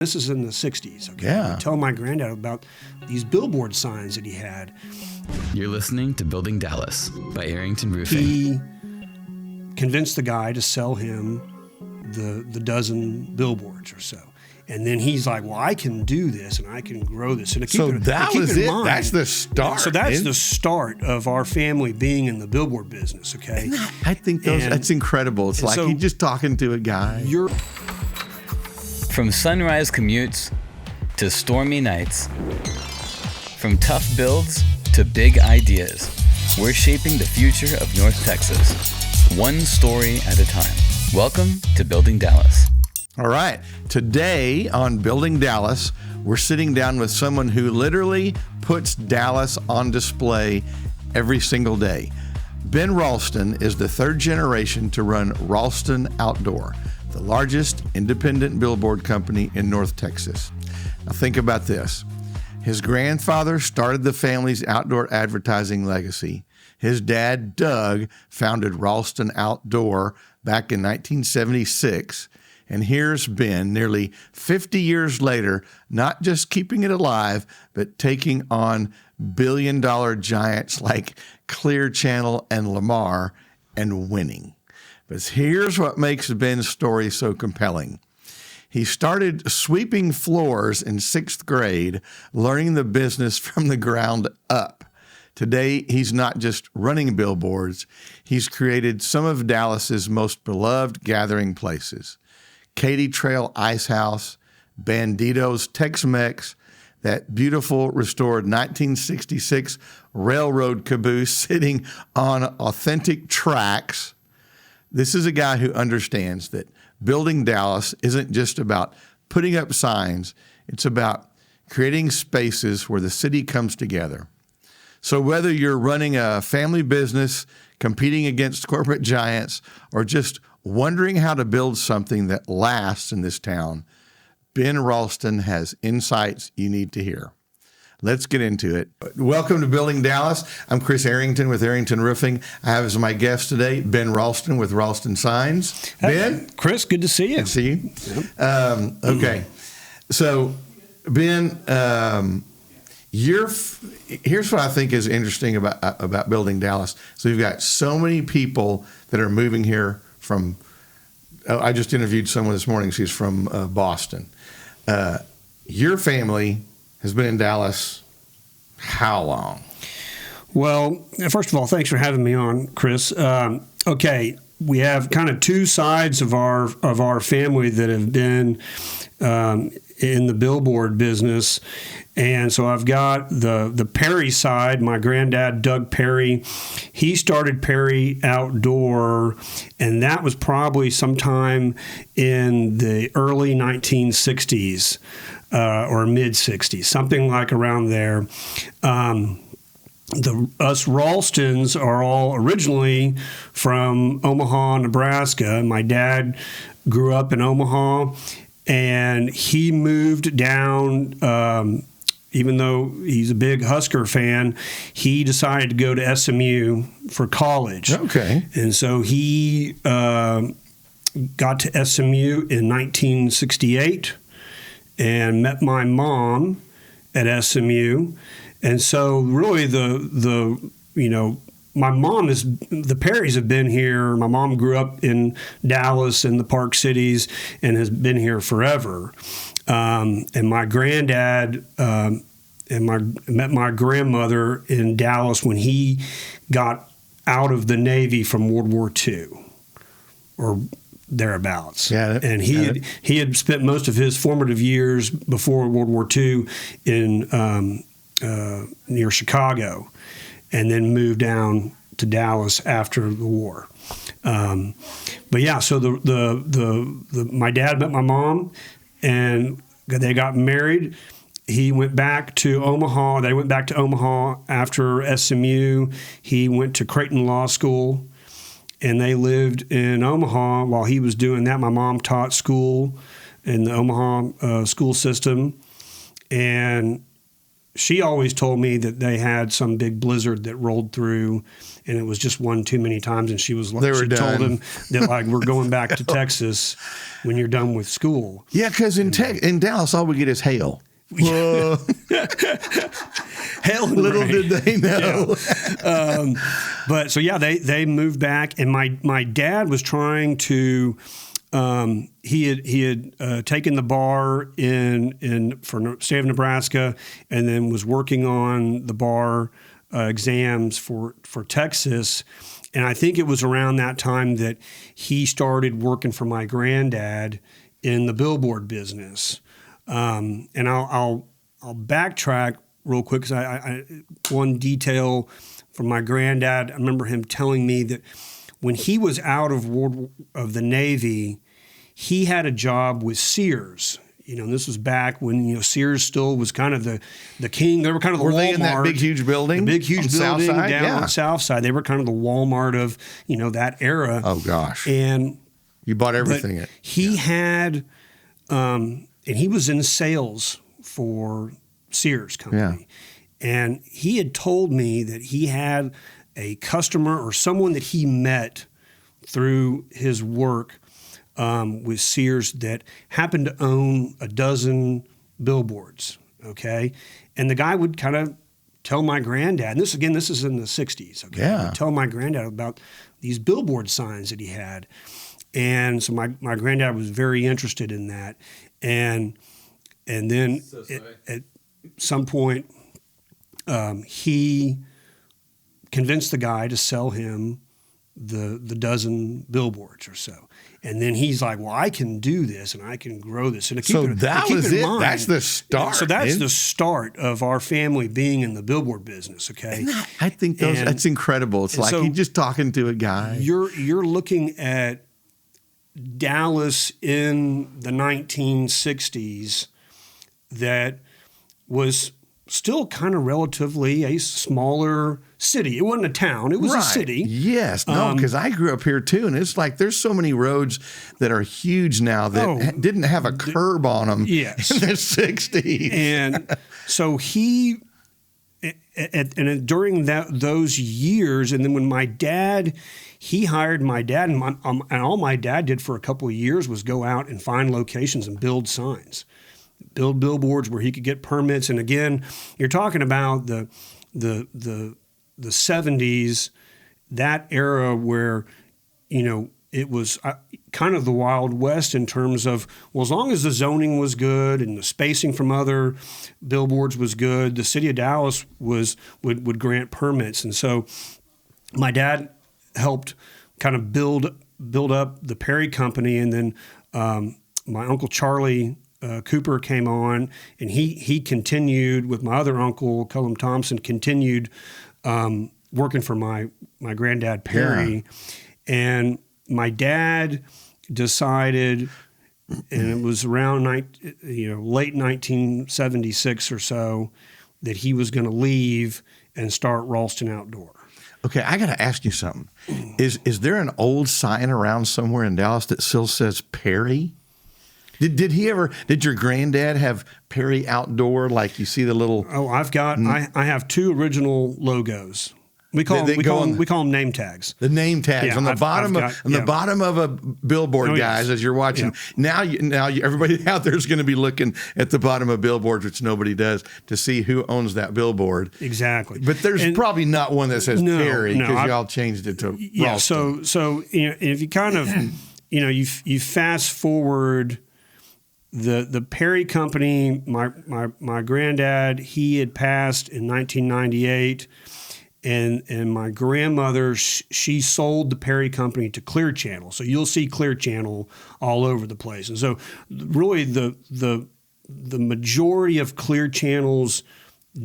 This is in the 60s, okay? Yeah. I tell my granddad about these billboard signs that he had. You're listening to Building Dallas by Arrington Roofing. He convinced the guy to sell him the dozen billboards or so. And then he's like, well, I can do this and I can grow this. And So that was it. That's the start. So that's the start of our family being in the billboard business, okay? I think that's incredible. It's like so you're just talking to a guy. From sunrise commutes to stormy nights, from tough builds to big ideas, we're shaping the future of North Texas, one story at a time. Welcome to Building Dallas. All right. Today on Building Dallas, we're sitting down with someone who literally puts Dallas on display every single day. Ben Ralston is the third generation to run Ralston Outdoor, the largest independent billboard company in North Texas. Now think about this. His grandfather started the family's outdoor advertising legacy. His dad, Doug, founded Ralston Outdoor back in 1976. And here's Ben, nearly 50 years later, not just keeping it alive, but taking on billion-dollar giants like Clear Channel and Lamar and winning. But here's what makes Ben's story so compelling. He started sweeping floors in 6th grade, learning the business from the ground up. Today, he's not just running billboards, he's created some of Dallas's most beloved gathering places. Katy Trail Ice House, Bandito's Tex-Mex, that beautiful restored 1966 railroad caboose sitting on authentic tracks. This is a guy who understands that building Dallas isn't just about putting up signs, it's about creating spaces where the city comes together. So whether you're running a family business, competing against corporate giants, or just wondering how to build something that lasts in this town, Ben Ralston has insights you need to hear. Let's get into it. Welcome to Building Dallas. I'm Chris Arrington with Arrington Roofing. I have as my guest today Ben Ralston with Ralston Signs. Ben? Chris, good to see you. Good to see you. Yep. Okay. So, Ben, here's what I think is interesting about Building Dallas. So you've got so many people that are moving here from, I just interviewed someone this morning. She's from Boston. Your family has been in Dallas how long? Well, first of all, thanks for having me on, Chris. Okay, we have kind of two sides of our family that have been in the billboard business. And so I've got the Perry side. My granddad, Doug Perry, he started Perry Outdoor, and that was probably sometime in the early 1960s or mid-60s, something like around there. Us Ralstons are all originally from Omaha, Nebraska. My dad grew up in Omaha, and he moved down. Even though he's a big Husker fan, he decided to go to SMU for college. Okay. And so he got to SMU in 1968 and met my mom at SMU. And so really my mom the Perrys have been here. My mom grew up in Dallas and the Park Cities and has been here forever. And my granddad met my grandmother in Dallas when he got out of the Navy from World War II or thereabouts. Yeah, and he had spent most of his formative years before World War II in near Chicago, and then moved down to Dallas after the war. But yeah, so my dad met my mom, and they got married. He went back to Omaha. They went back to Omaha after SMU. He went to Creighton Law School, and they lived in Omaha while he was doing that. My mom taught school in the Omaha school system, and she always told me that they had some big blizzard that rolled through, and it was just one too many times. And she was like, she told him that like we're going back to Texas when you're done with school. Yeah, because in Dallas, all we get is hail. Whoa. Hell, little did they know. Yeah. But so yeah, they moved back, and my dad was trying to. He had taken the bar in for state of Nebraska, and then was working on the bar exams for Texas. And I think it was around that time that he started working for my granddad in the billboard business. And I'll backtrack real quick, because I one detail from my granddad. I remember him telling me that when he was out of the Navy, he had a job with Sears. And this was back when Sears still was kind of the king. They were kind of the Walmart. Were they in that big huge building? The big huge building down on the south side. They were kind of the Walmart of that era. Oh gosh! And you bought everything. He had, and he was in sales for Sears company, and he had told me that he had a customer or someone that he met through his work with Sears that happened to own a dozen billboards, okay? And the guy would kind of tell my granddad, and this is in the 60s, okay? Yeah. He would tell my granddad about these billboard signs that he had. And so my granddad was very interested in that. And then at some point, he convinced the guy to sell him the dozen billboards or so. And then he's like, well, I can do this and I can grow this. And so that was it. That's the start. So that's the start of our family being in the billboard business, okay? I think that's incredible. It's like you're just talking to a guy. You're looking at Dallas in the 1960s that was still kind of relatively a smaller city. It wasn't a town. It was a city. Yes. No, because I grew up here too. And it's like there's so many roads that are huge now that didn't have a curb on them in the 60s. And so during those years, and then when my dad, he hired my dad, and all my dad did for a couple of years was go out and find locations and build signs. Build billboards where he could get permits. And again, you're talking about the 70s, that era where, it was kind of the Wild West in terms of, well, as long as the zoning was good and the spacing from other billboards was good, the city of Dallas would grant permits. And so my dad helped kind of build up the Perry Company. And then my Uncle Charlie Cooper came on, and he continued with my other uncle, Cullum Thompson, continued working for my granddad Perry. Yeah. And my dad decided, and it was around late 1976 or so, that he was going to leave and start Ralston Outdoor. Okay, I got to ask you something. Is there an old sign around somewhere in Dallas that still says Perry? Did your granddad have Perry Outdoor, like you see the little? Oh, I have two original logos. We call them name tags. The name tags on the bottom of a billboard, guys. As you're watching now, everybody out there is going to be looking at the bottom of billboards, which nobody does, to see who owns that billboard. Exactly. But there's probably not one that says Perry, because y'all changed it to Ralston. So if you kind of you fast forward. The Perry Company, my granddad, he had passed in 1998, and my grandmother, she sold the Perry Company to Clear Channel. So you'll see Clear Channel all over the place. And so really the majority of Clear Channel's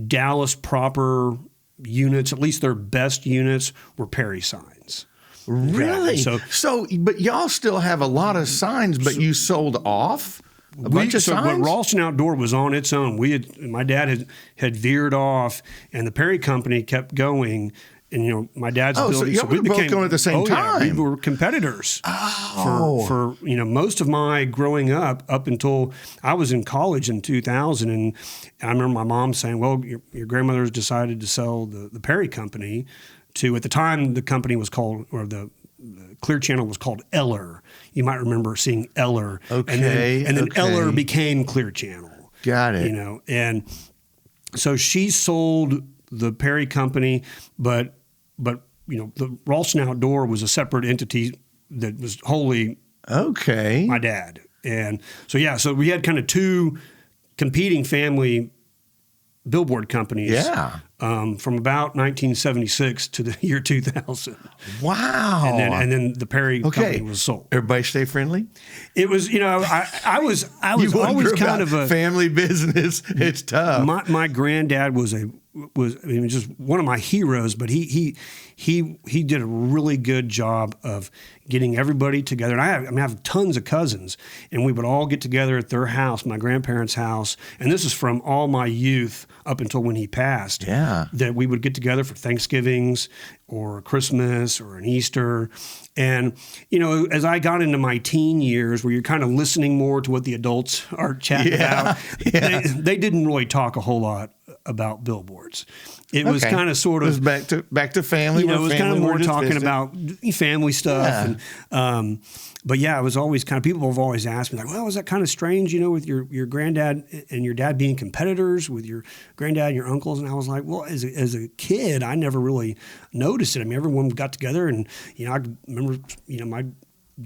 Dallas proper units, at least their best units, were Perry signs. Really? So but y'all still have a lot of signs, but you sold off? But Ralston Outdoor was on its own. My dad had veered off, and the Perry Company kept going. And my dad's Oh, building. so we were both going at the same time. Yeah, we were competitors. For most of my growing up until I was in college in 2000, and I remember my mom saying, "Well, your grandmother's decided to sell the Perry Company to." At the time, the company was called, or the Clear Channel was called Eller. You might remember seeing Eller. Okay. And then Eller became Clear Channel. Got it. And so she sold the Perry Company, but the Ralston Outdoor was a separate entity that was wholly my dad. And so we had kind of two competing family billboard companies. Yeah. From about 1976 to the year 2000. Wow. And then the Perry Company was sold. Everybody stay friendly? It was, I was always kind of a family business. It's tough. My granddad was just one of my heroes, but he did a really good job of getting everybody together. And I have tons of cousins, and we would all get together at their house, my grandparents' house. And this is from all my youth up until when he passed. Yeah. That we would get together for Thanksgivings or Christmas or an Easter. And, as I got into my teen years, where you're kind of listening more to what the adults are chatting about, they didn't really talk a whole lot about billboards. It was kind of sort of it was back to family. It was kind of more talking visit. about family stuff. Yeah. And, but yeah, it was always kind of, people have always asked me like, well, was that kind of strange, with your granddad and your dad being competitors with your granddad and your uncles? And I was like, well, as a kid, I never really noticed it. I mean, everyone got together, and I remember, my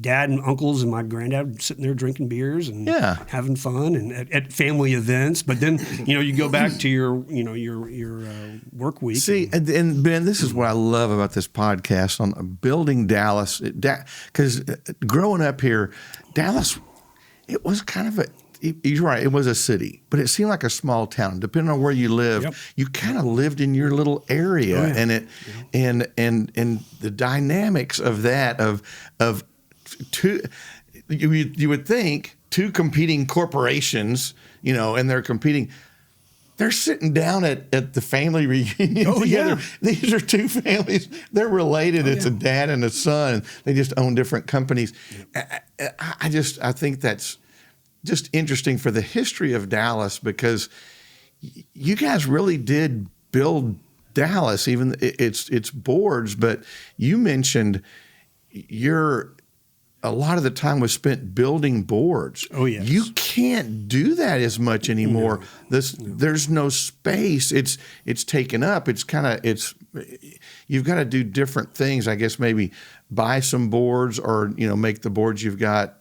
dad and uncles and my granddad sitting there drinking beers and having fun and at family events. But then, you go back to your work week. See, and Ben, this is what I love about this podcast on Building Dallas. Because growing up here, Dallas, it was kind of you're right, it was a city, but it seemed like a small town. Depending on where you lived, you kind of lived in your little area, and and the dynamics of that of two, you would think two competing corporations, and they're competing. They're sitting down at the family reunion together. Yeah. These are two families. They're related. It's a dad and a son. They just own different companies. I think that's just interesting for the history of Dallas, because you guys really did build Dallas. Even it's boards, but you mentioned a lot of the time was spent building boards. Oh, yes. You can't do that as much anymore. No. There's no space. It's taken up. You've got to do different things. I guess maybe buy some boards, or make the boards you've got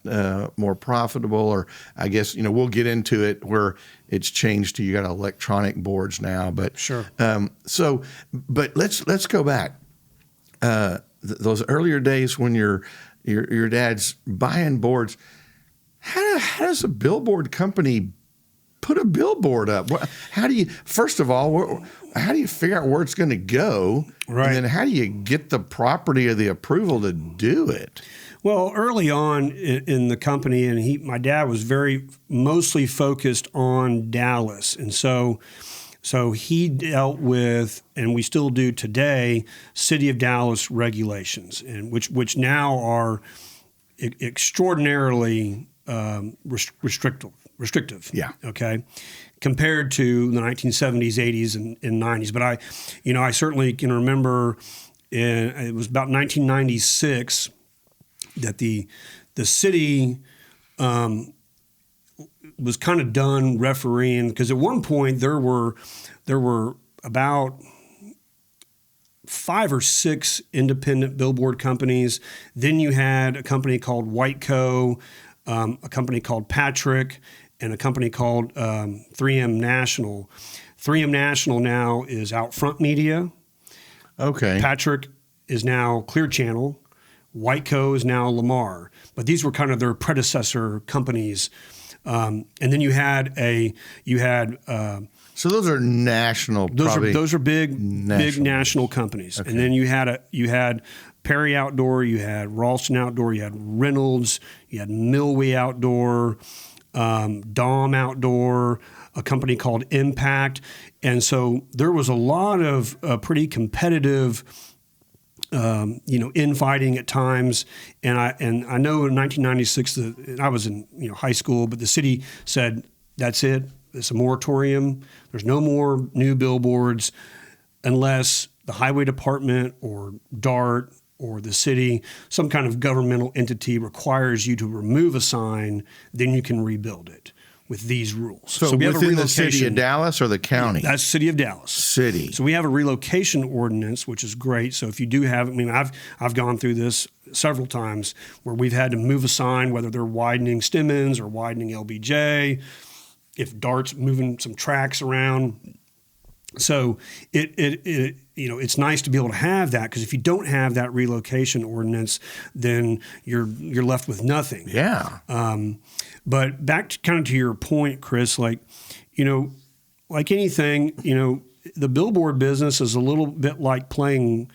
more profitable. Or I guess we'll get into it where it's changed to you got electronic boards now. But sure. But let's go back. Those earlier days when your dad's buying boards. How does a billboard company put a billboard up? First of all, how do you figure out where it's going to go? Right. And then how do you get the property or the approval to do it? Well, early on in the company, and my dad was mostly focused on Dallas. And so he dealt with, and we still do today, City of Dallas regulations, and which now are extraordinarily restrictive. Yeah. Okay. Compared to the 1970s, 80s, and 90s. But I certainly can remember it was about 1996 that the city was kind of done refereeing, because at one point there were about 5 or 6 independent billboard companies. Then you had a company called Whiteco, a company called Patrick, and a company called 3M National. 3M National now is Outfront Media. Okay. Patrick is now Clear Channel. Whiteco is now Lamar. But these were kind of their predecessor companies. And then you had so those are national. Those are big national companies. Okay. And then you had Perry Outdoor, you had Ralston Outdoor, you had Reynolds, you had Milway Outdoor, Dom Outdoor, a company called Impact. And so there was a lot of pretty competitive infighting at times, and I know in 1996 I was in high school, but the city said that's it. It's a moratorium. There's no more new billboards unless the highway department or DART or the city, some kind of governmental entity requires you to remove a sign. Then you can rebuild it with these rules. So we have within the city of Dallas or the county? That's city of Dallas. City. So we have a relocation ordinance, which is great. So if you do have, I've gone through this several times where we've had to move a sign, whether they're widening Stemmons or widening LBJ, if DART's moving some tracks around. So it's nice to be able to have that, because if you don't have that relocation ordinance, then you're left with nothing. Yeah. But back to kind of to your point, Chris, like anything, the billboard business is a little bit like playing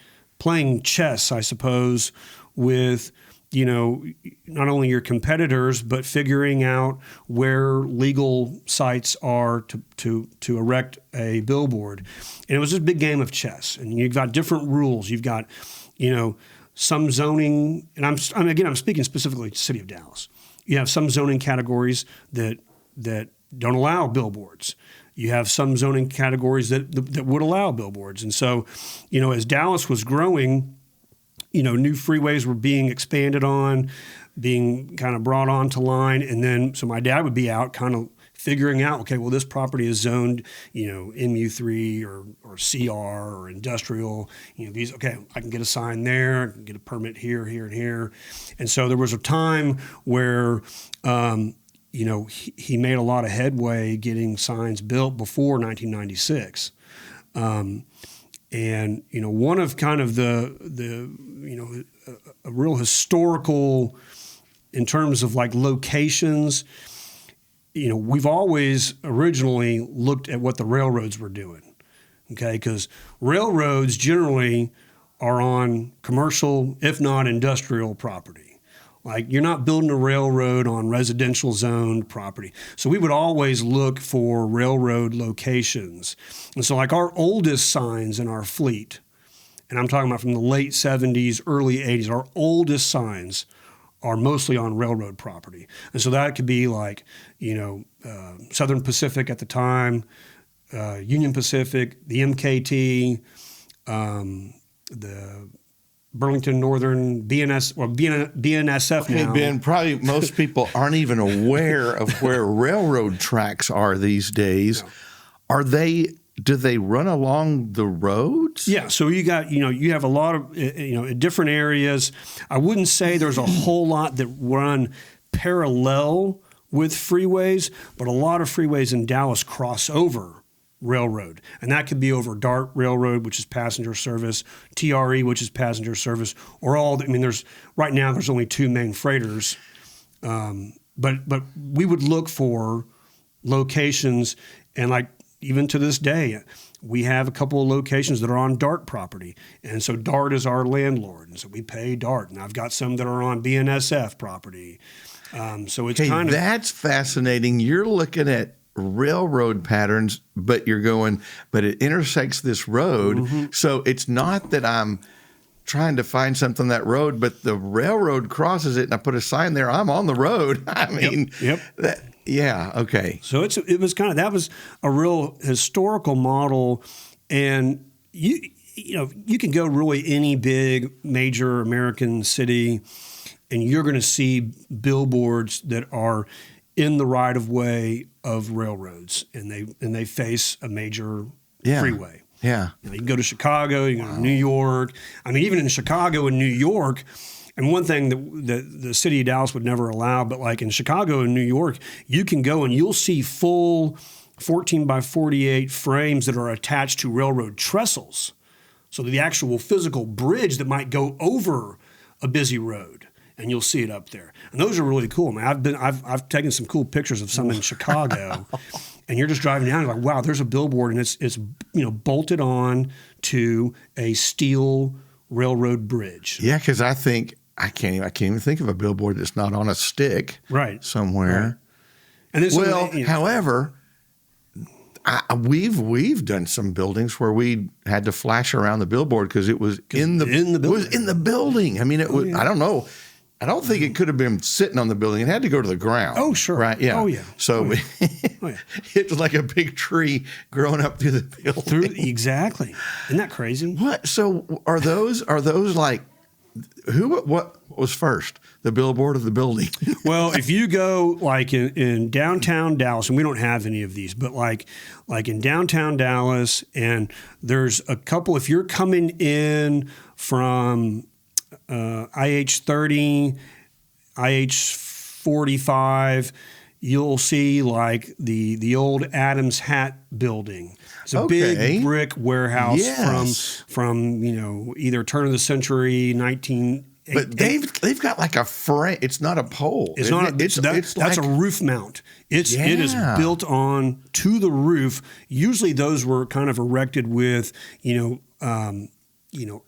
chess, I suppose, with not only your competitors, but figuring out where legal sites are to erect a billboard. And it was this big game of chess, and you've got different rules. You've got, some zoning, and I'm speaking specifically to the city of Dallas. You have some zoning categories that don't allow billboards. You have some zoning categories that would allow billboards. And so, as Dallas was growing, new freeways were being expanded on, being kind of brought onto line. And then, so my dad would be out kind of figuring out, okay, well, this property is zoned, MU3 or CR or industrial, these, okay, I can get a sign there, I can get a permit here, here, and here. And so there was a time where, he made a lot of headway getting signs built before 1996. And, one of kind of the a real historical, in terms of like locations, we've always originally looked at what the railroads were doing, okay? Because railroads generally are on commercial, if not industrial property. Like, you're not building a railroad on residential zoned property. So we would always look for railroad locations. And so like our oldest signs in our fleet, and I'm talking about from the late 70s, early 80s, our oldest signs are mostly on railroad property. And so that could be like, Southern Pacific at the time, Union Pacific, the MKT, the Burlington Northern, BNSF okay, now. Ben, probably most people aren't even aware of where railroad tracks are these days. No. Do they run along the roads? Yeah, so you got, you have a lot of, different areas. I wouldn't say there's a whole lot that run parallel with freeways, but a lot of freeways in Dallas cross over railroad. And that could be over DART Railroad, which is passenger service, TRE, which is passenger service, or right now there's only two main freighters. But we would look for locations, and like, even to this day, we have a couple of locations that are on DART property. And so DART is our landlord. And so we pay DART. And I've got some that are on BNSF property. So it's kind of... That's fascinating. You're looking at railroad patterns, but it intersects this road. Mm-hmm. So it's not that I'm trying to find something on that road, but the railroad crosses it and I put a sign there, I'm on the road. I mean... Yep. Yeah. Okay. So it was that was a real historical model, and you can go really any big major American city, and you're going to see billboards that are in the right of way of railroads, and they face a major freeway. Yeah. You can go to Chicago, you can go to New York. I mean, even in Chicago and New York. And one thing that the city of Dallas would never allow, but like in Chicago and New York, you can go and you'll see full 14 by 48 frames that are attached to railroad trestles. So the actual physical bridge that might go over a busy road, and you'll see it up there. And those are really cool. I mean, I've taken some cool pictures of some in Chicago, and you're just driving down and you're like, wow, there's a billboard, and it's bolted on to a steel railroad bridge. Yeah, because I can't even think of a billboard that's not on a stick, right, somewhere. And then well, however, we've done some buildings where we had to flash around the billboard because it was in the building. It was in the building. I mean, it was. I don't know. I don't think it could have been sitting on the building. It had to go to the ground. Oh, sure. Right? Yeah. Oh, yeah. So it was like a big tree growing up through the building. Exactly. Isn't that crazy? What? So are those like what was first, the billboard or the building? Well, if you go like in downtown Dallas, and we don't have any of these, but like in downtown Dallas, and there's a couple. If you're coming in from IH 30, IH 45, you'll see like the old Adams Hat building. It's a big brick warehouse from either turn of the century 19. But they've got like a frame. It's not a pole. It's not. That's like a roof mount. It is built on to the roof. Usually those were kind of erected with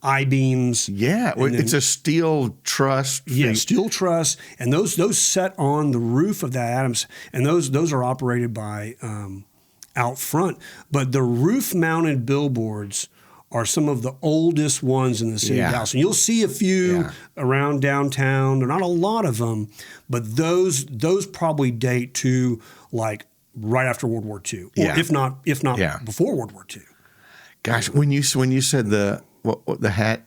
I-beams. Yeah, it's a steel truss. Yeah, steel truss, and those set on the roof of that Adams, and those are operated by out front. But the roof-mounted billboards are some of the oldest ones in the city of Dallas. And you'll see a few around downtown. There are not a lot of them, but those probably date to like right after World War II, or if not before World War II. Gosh, when you said the hat,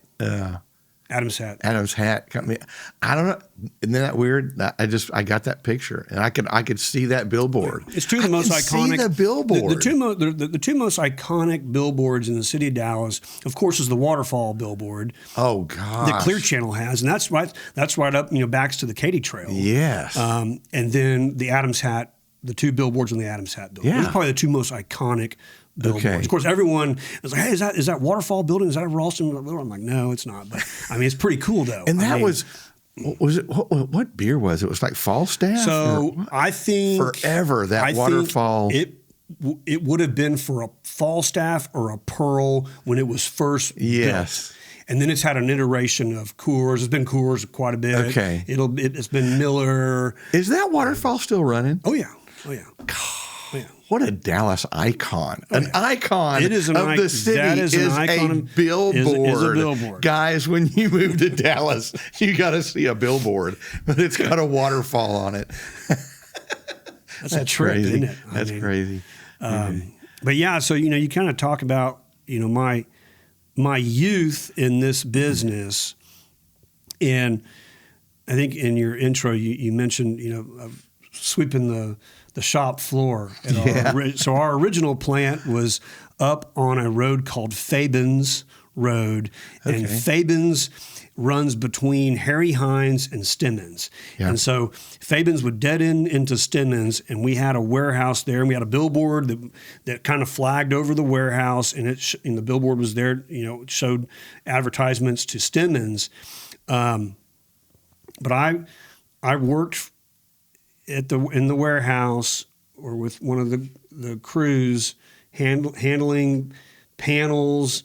Adams Hat. Adams Hat company. I don't know. Isn't that weird? I got that picture, and I could see that billboard. It's two of the most iconic. See the billboard. The two most iconic billboards in the city of Dallas, of course, is the Waterfall billboard. Oh God. That Clear Channel has, and that's right up backs to the Katy Trail. Yes. And then the Adams Hat, the two billboards on the Adams Hat building. Those are probably the two most iconic billboards. Okay. Of course, everyone is like, "Hey, is that Waterfall building? Is that a Ralston?" I'm like, "No, it's not." But I mean, it's pretty cool though. And that was it? What beer was it? It was like Falstaff. So I think forever that Waterfall. It would have been for a Falstaff or a Pearl when it was first built. And then it's had an iteration of Coors. It's been Coors quite a bit. Okay. It's been Miller. Is that Waterfall still running? Oh yeah. What a Dallas icon. An icon of the city is a billboard. Is a billboard. Guys, when you move to Dallas, you got to see a billboard. But it's got a waterfall on it. That's a trip, crazy. Isn't it? That's crazy. But yeah, so, you kind of talk about, my youth in this business. And I think in your intro, you mentioned, sweeping the shop floor. So our original plant was up on a road called Fabens Road, and Fabens runs between Harry Hines and Stemmons. Yeah. And so Fabens would dead end into Stemmons, and we had a warehouse there, and we had a billboard that kind of flagged over the warehouse, and the billboard was there. It showed advertisements to Stemmons. But I worked in the warehouse or with one of the crews handling panels,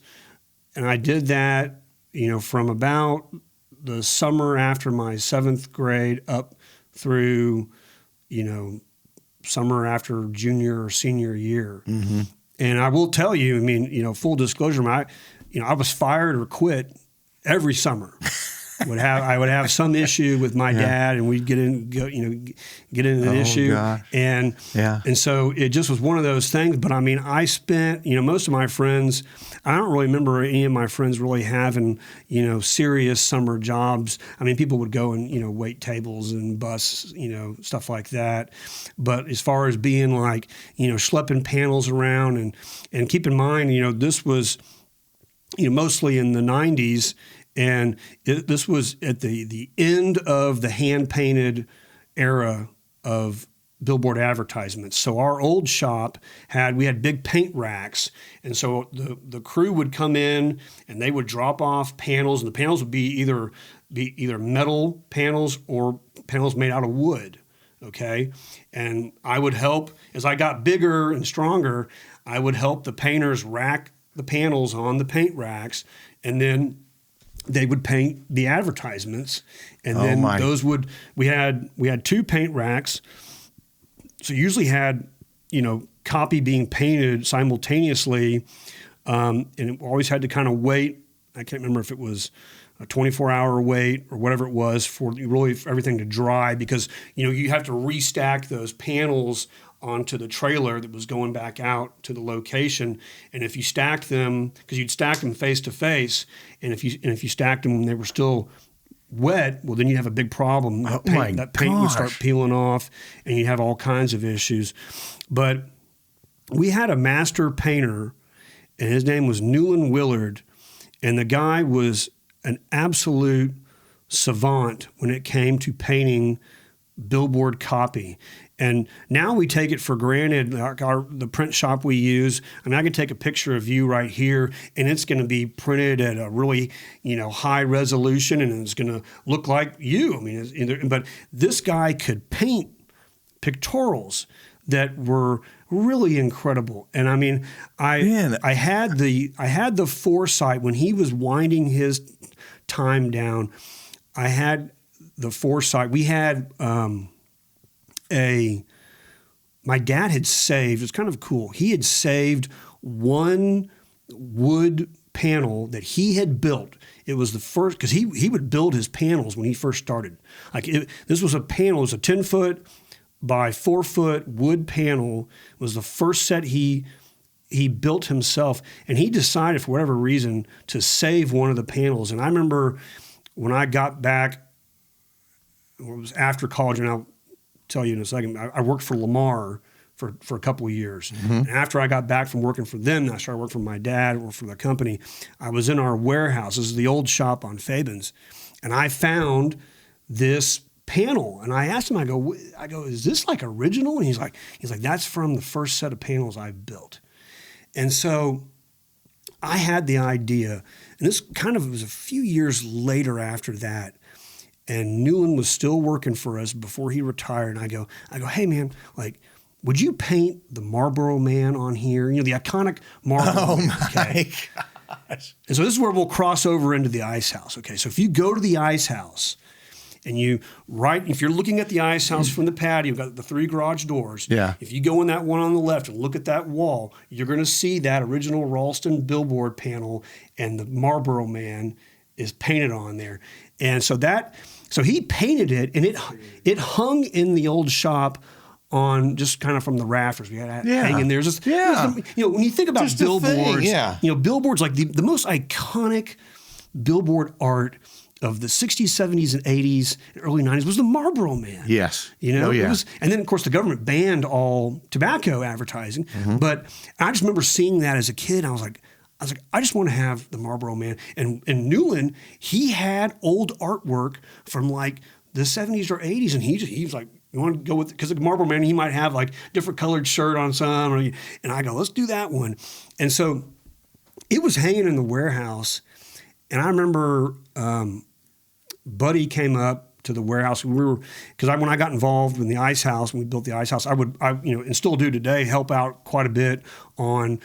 and I did that, from about the summer after my 7th grade up through, summer after junior or senior year. Mm-hmm. And I will tell you, full disclosure, I was fired or quit every summer. I would have some issue with my dad, and we'd get into an issue, gosh. And so it just was one of those things. But I spent most of my friends. I don't really remember any of my friends really having serious summer jobs. People would go and wait tables and bus stuff like that. But as far as being like schlepping panels around, and keep in mind this was mostly in the 90s. And this was at the end of the hand-painted era of billboard advertisements. So our old shop we had big paint racks, and so the crew would come in and they would drop off panels, and the panels would be either metal panels or panels made out of wood. Okay, and I would help as I got bigger and stronger. I would help the painters rack the panels on the paint racks, and then they would paint the advertisements, and then those we had 2 paint racks, so you usually had, copy being painted simultaneously, and it always had to kind of wait. I can't remember if it was a 24-hour wait or whatever it was for everything to dry, because you have to restack those panels onto the trailer that was going back out to the location. And if you stacked them, because you'd stack them face to face, and if you stacked them and they were still wet, well, then you have a big problem. That paint would start peeling off, and you have all kinds of issues. But we had a master painter, and his name was Newland Willard, and the guy was an absolute savant when it came to painting billboard copy. And now we take it for granted, the print shop we use. I mean, I can take a picture of you right here, and it's going to be printed at a really, high resolution, and it's going to look like you. I mean, but this guy could paint pictorials that were really incredible. And I mean, I had the foresight when he was winding his time down. I had the foresight. We had my dad had saved, it's kind of cool. He had saved one wood panel that he had built. It was the first, because he would build his panels when he first started. This was a panel, it was a 10-foot by 4-foot wood panel. It was the first set he built himself, and he decided for whatever reason to save one of the panels. And I remember when I got back, it was after college, and I'll tell you in a second, I worked for Lamar for a couple of years. Mm-hmm. And after I got back from working for them, I started working for my dad or for the company. I was in our warehouse. This is the old shop on Fabens, and I found this panel, and I asked him, I go, is this like original? And he's like, that's from the first set of panels I built. And so I had the idea, and this kind of was a few years later after that, and Newland was still working for us before he retired. And I go, hey man, would you paint the Marlboro Man on here? The iconic Marlboro Man. Okay? Gosh. And so this is where we'll cross over into the Ice House. Okay, so if you go to the Ice House, and if you're looking at the Ice House from the patio, you've got the 3 garage doors. Yeah. If you go in that one on the left and look at that wall, you're going to see that original Ralston billboard panel, and the Marlboro Man is painted on there. And so he painted it, and it hung in the old shop on just kind of from the rafters. We had it hanging there. When you think about just billboards, billboards, like the most iconic billboard art of the 60s, 70s, and 80s, and early 90s was the Marlboro Man. Yes. And then, of course, the government banned all tobacco advertising. Mm-hmm. But I just remember seeing that as a kid. I was like, I just want to have the Marlboro Man. And Newland, he had old artwork from like the 70s or 80s, and he was like, you want to go with, because the Marlboro Man, he might have like different colored shirt on some, and I go, let's do that one. And so it was hanging in the warehouse, and I remember Buddy came up to the warehouse. Because when I got involved in the Ice House, when we built the Ice House, I and still do today, help out quite a bit on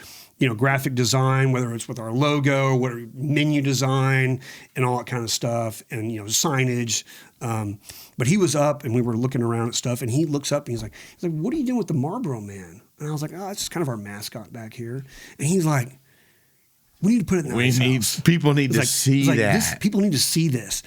graphic design, whether it's with our logo, menu design, and all that kind of stuff, and signage. But he was up, and we were looking around at stuff, and he looks up, and he's like, "What are you doing with the Marlboro Man?" And I was like, "Oh, it's just kind of our mascot back here." And he's like, "We need to put it in the Ice House. People need to see that. People need to see this."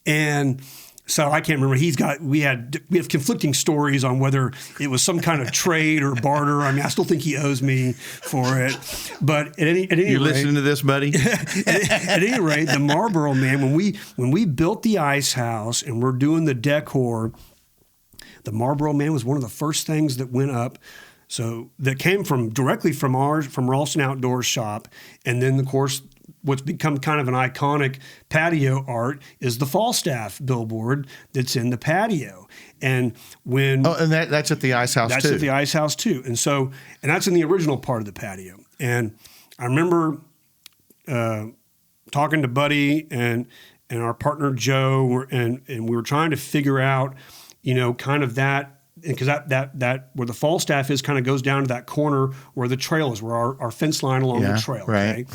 And so I can't remember. We have conflicting stories on whether it was some kind of trade or barter. I mean, I still think he owes me for it. But at any rate, you listening to this, buddy? at any rate, the Marlboro Man, when we built the Ice House and we're doing the decor, the Marlboro Man was one of the first things that went up. So that came directly from Ralston Outdoors shop, and then of course, what's become kind of an iconic patio art is the Falstaff billboard that's in the patio. And that's at the Ice House too. That's at the Ice House too. And that's in the original part of the patio. And I remember talking to Buddy and our partner Joe, and we were trying to figure out, kind of that. Because that where the Falstaff is kind of goes down to that corner where the trail is, where our fence line along the trail. Right.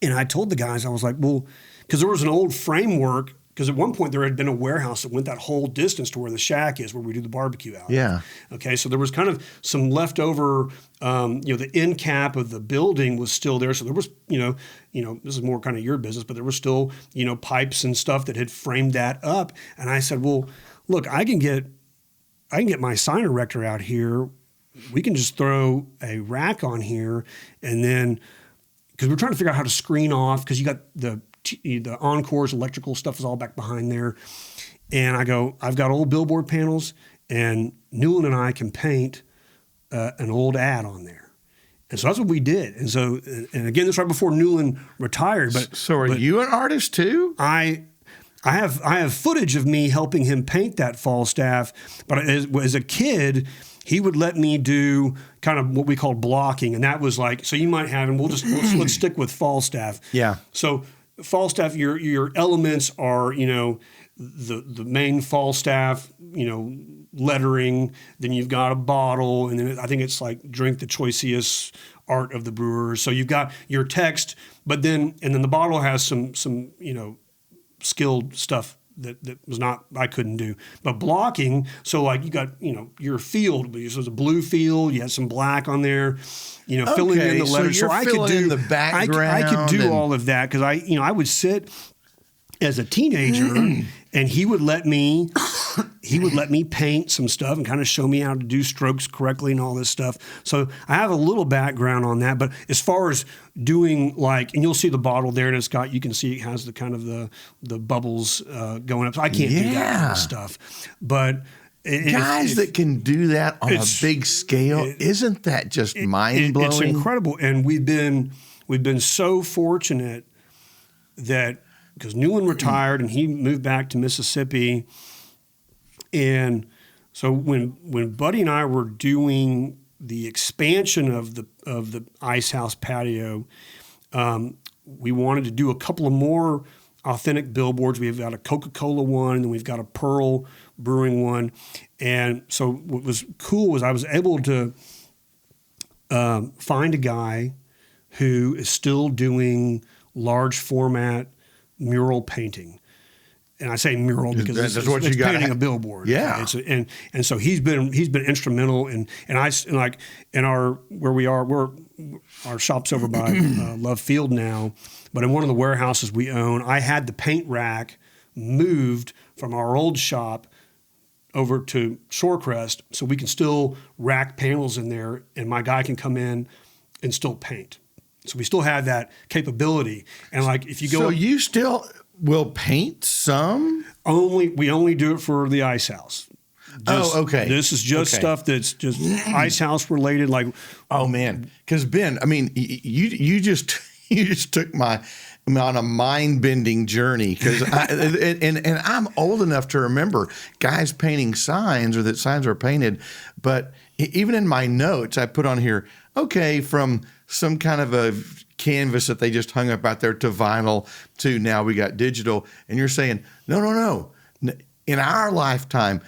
And I told the guys, I was like, well, because there was an old framework because at one point there had been a warehouse that went that whole distance to where the shack is, where we do the barbecue out. Yeah. Okay, so there was kind of some leftover, the end cap of the building was still there. So there was, this is more kind of your business, but there was still, pipes and stuff that had framed that up. And I said, well, look, I can get my sign erector out here. We can just throw a rack on here, and then because we're trying to figure out how to screen off, because you got the Encore's electrical stuff is all back behind there. And I go, I've got old billboard panels, and Newland and I can paint an old ad on there. And so that's what we did. And so, and again, this was right before Newland retired. But so are you an artist too? I have footage of me helping him paint that Falstaff. But as a kid, he would let me do kind of what we call blocking, and that was like, so you might have, and let's stick with Falstaff. Yeah. So Falstaff, your elements are, the main Falstaff, lettering. Then you've got a bottle, and then I think it's like drink the choicest art of the brewers. So you've got your text, but then the bottle has some skilled stuff that was not, I couldn't do. But blocking, so like you got, your field, so it was a blue field, you had some black on there, filling in the letters. So I could do the background. I could do all of that because I would sit as a teenager and he would let me paint some stuff and kind of show me how to do strokes correctly and all this stuff. So I have a little background on that, but as far as doing and you'll see the bottle there, and you can see it has the kind of the bubbles going up. So I can't do that kind of stuff, but guys that can do that on a big scale, isn't that just mind blowing? It's incredible, and we've been so fortunate that. Because Newland retired and he moved back to Mississippi. And so when Buddy and I were doing the expansion of the Ice House patio, we wanted to do a couple of more authentic billboards. We've got a Coca-Cola one, and then we've got a Pearl Brewing one. And so what was cool was I was able to find a guy who is still doing large format mural painting. And I say mural because it's painting a billboard. Yeah. And so he's been instrumental in our shop's over by Love Field now, but in one of the warehouses we own, I had the paint rack moved from our old shop over to Shorecrest so we can still rack panels in there and my guy can come in and still paint. So we still have that capability. And if you go... So you still will paint some? We only do it for the Ice House. Okay. This is just stuff that's just Ice House related. Oh man, because Ben, I mean, you just took my on a mind-bending journey because and I'm old enough to remember guys painting signs or that signs are painted, but even in my notes I put on here, from some kind of a canvas that they just hung up out there to vinyl to now we got digital. And you're saying, no. In our lifetime,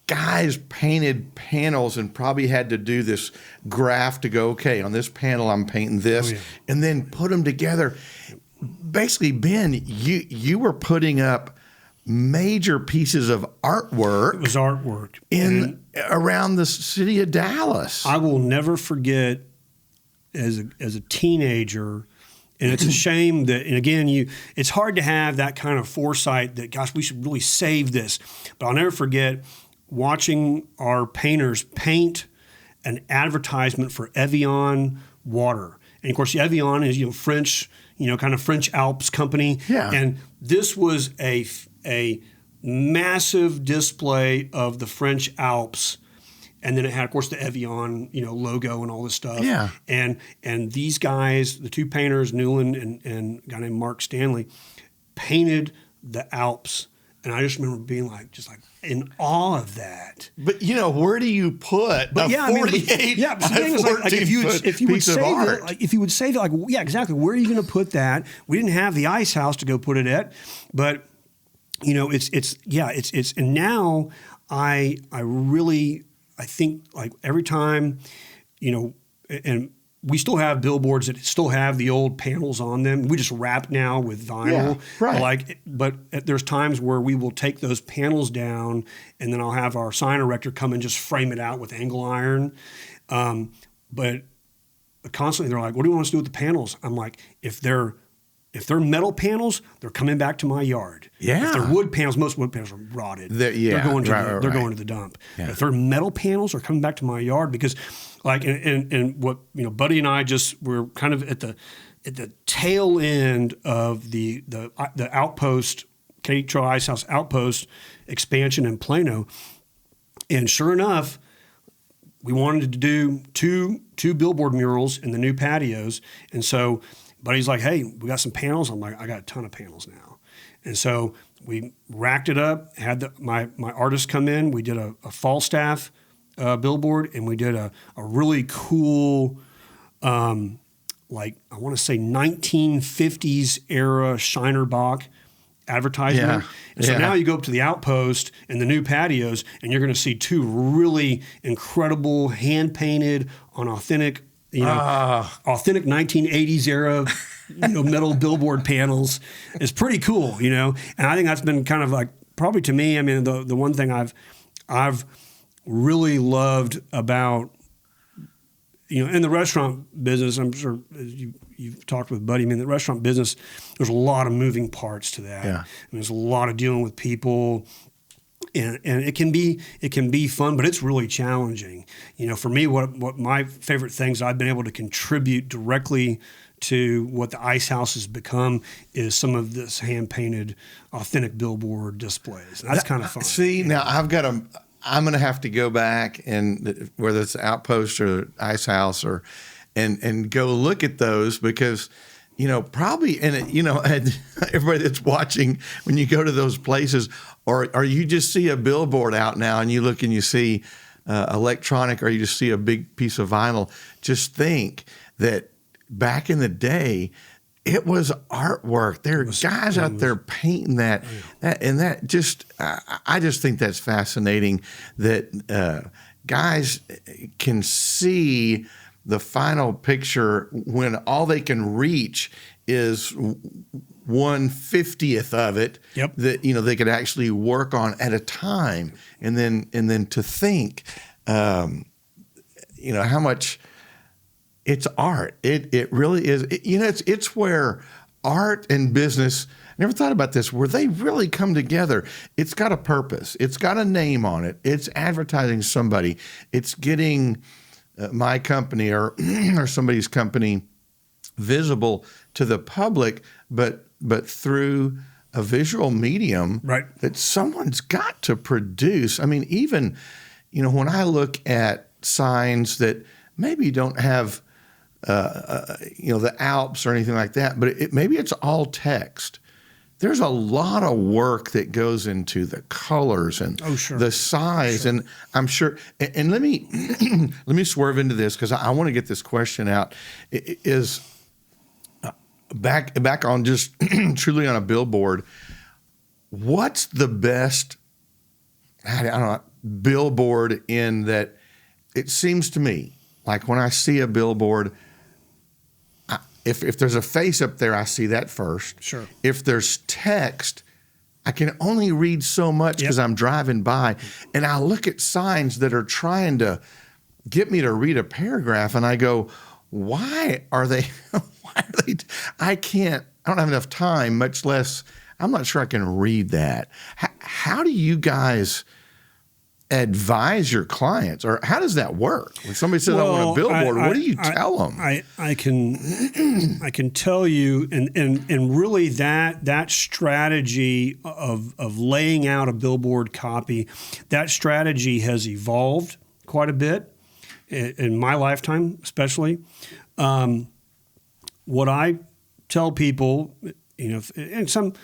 guys painted panels and probably had to do this graph to go, okay, on this panel I'm painting this, and then put them together. Basically, Ben, you were putting up major pieces of artwork. It was artwork around the city of Dallas. I will never forget as a teenager, and it's a shame that, and again, it's hard to have that kind of foresight that, gosh, we should really save this. But I'll never forget watching our painters paint an advertisement for Evian water. And of course, Evian is, French, kind of French Alps company. Yeah. And this was a massive display of the French Alps. And then it had, of course, the Evian, logo and all this stuff. Yeah. And these guys, the two painters, Newland and a guy named Mark Stanley, painted the Alps. And I just remember being just in awe of that. But where do you put a 48 if you would piece of art? If you would save it, exactly. Where are you going to put that? We didn't have the Ice House to go put it at, but it's and now I think every time, and we still have billboards that still have the old panels on them. We just wrap now with vinyl. Yeah, right. But there's times where we will take those panels down, and then I'll have our sign erector come and just frame it out with angle iron. But constantly they're like, "What do you want us to do with the panels?" I'm like, if they're metal panels, they're coming back to my yard. Yeah. If they're wood panels, most wood panels are rotted. They're going to the dump. Yeah. But if they're metal panels, they're coming back to my yard because, like, and what Buddy and I we're kind of at the tail end of the outpost, Katy Trail Ice House outpost expansion in Plano, and sure enough, we wanted to do two billboard murals in the new patios, and so Buddy's like, "Hey, we got some panels." I'm like, "I got a ton of panels now," and so we racked it up. Had my artists come in. We did a Falstaff billboard, and we did a really cool, like I want to say 1950s era Shiner Bock advertisement. Yeah. And so now you go up to the outpost and the new patios, and you're going to see two really incredible hand painted on authentic. Authentic 1980s era, metal billboard panels is pretty cool, and I think that's been kind of like probably to me. I mean, the one thing I've really loved about in the restaurant business. I'm sure you've talked with Buddy. I mean, the restaurant business, there's a lot of moving parts to that. Yeah. And there's a lot of dealing with people. And it can be fun, but it's really challenging. For me, what my favorite things I've been able to contribute directly to what the Ice House has become is some of this hand painted, authentic billboard displays. And that's kind of fun. See, now I'm going to have to go back and whether it's Outpost or Ice House and go look at those because. Probably, and everybody that's watching, when you go to those places, or you just see a billboard out now and you look and you see electronic, or you just see a big piece of vinyl, just think that back in the day, it was artwork. There are guys out there painting that, and that just, I just think that's fascinating that guys can see the final picture when all they can reach is 1/50th of it. Yep. That they could actually work on at a time, and then to think, how much it's art. It really is. It's where art and business. I never thought about this. Where they really come together. It's got a purpose. It's got a name on it. It's advertising somebody. It's getting my company or somebody's company visible to the public, but through a visual medium that someone's got to produce. I mean, even, when I look at signs that maybe don't have, the Alps or anything like that, but maybe it's all text. There's a lot of work that goes into the colors and the size, and I'm sure. And let me let me swerve into this because I want to get this question out. Is back on just truly on a billboard. What's the best? I don't know, billboard in that? It seems to me like when I see a billboard. If there's a face up there, I see that first. Sure. If there's text, I can only read so much because I'm driving by. And I look at signs that are trying to get me to read a paragraph, and I go, why are they I don't have enough time, much less, I'm not sure I can read that. How do you guys advise your clients, or how does that work? When somebody says, I want a billboard, what do you tell them? I can tell you, and really that strategy of laying out a billboard copy, that strategy has evolved quite a bit in my lifetime, especially. What I tell people, and some,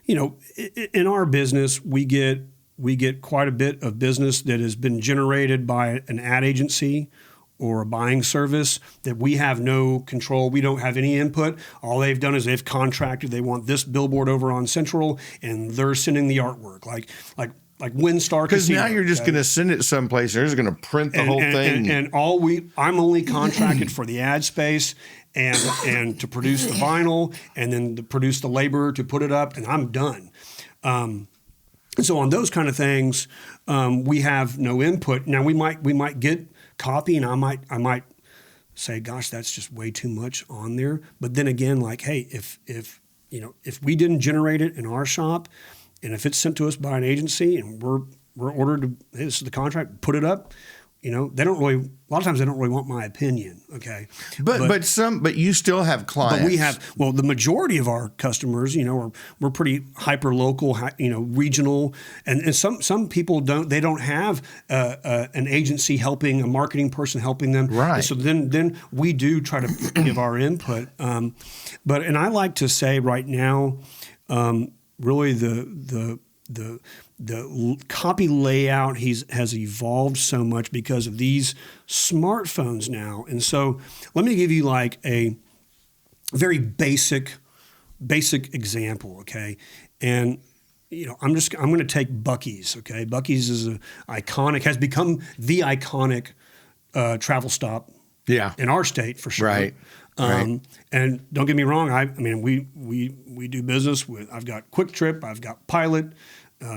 in our business, we get quite a bit of business that has been generated by an ad agency or a buying service that we have no control. We don't have any input. All they've done is they've contracted. They want this billboard over on Central, and they're sending the artwork. Like like WinStar Because Casino. now you're just going to send it someplace. They're just going to print the whole thing. And I'm only contracted for the ad space and to produce the vinyl and then to produce the labor to put it up, and I'm done. And so on those kind of things, we have no input. Now we might get copy, and I might say, gosh, that's just way too much on there. But then again, like, hey, if we didn't generate it in our shop, and if it's sent to us by an agency and we're ordered to, hey, this is the contract, put it up, they don't really, a lot of times they don't really want my opinion. Okay. But you still have clients. But the majority of our customers, we're pretty hyper local, regional, and some people don't have an agency helping, a marketing person helping them. Right. And so then we do try to give our input. And I like to say right now, really the copy layout has evolved so much because of these smartphones now. And so let me give you like a very basic example, okay? And I'm going to take Buc-ee's, okay? Buc-ee's is has become the iconic travel stop in our state for sure. Right. And don't get me wrong, I mean we do business with, I've got Quick Trip, I've got Pilot,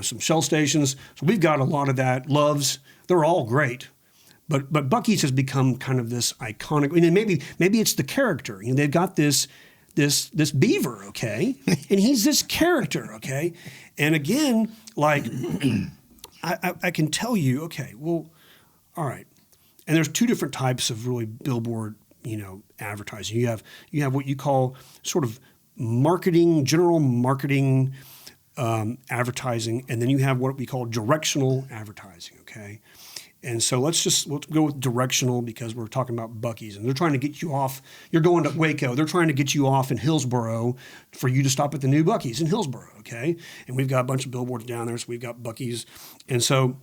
some Shell stations. So we've got a lot of that. Loves, they're all great. But Buc-ee's has become kind of this iconic, and maybe it's the character. They've got this beaver, okay? And he's this character, okay? And again, like I can tell you, okay, well, all right. And there's two different types of really billboard advertising. You have what you call sort of general marketing advertising, and then you have what we call directional advertising, okay? And so let's go with directional because we're talking about Buc-ee's, and they're trying to get you off. You're going to Waco. They're trying to get you off in Hillsboro for you to stop at the new Buc-ee's in Hillsboro, okay? And we've got a bunch of billboards down there, so we've got Buc-ee's. And so,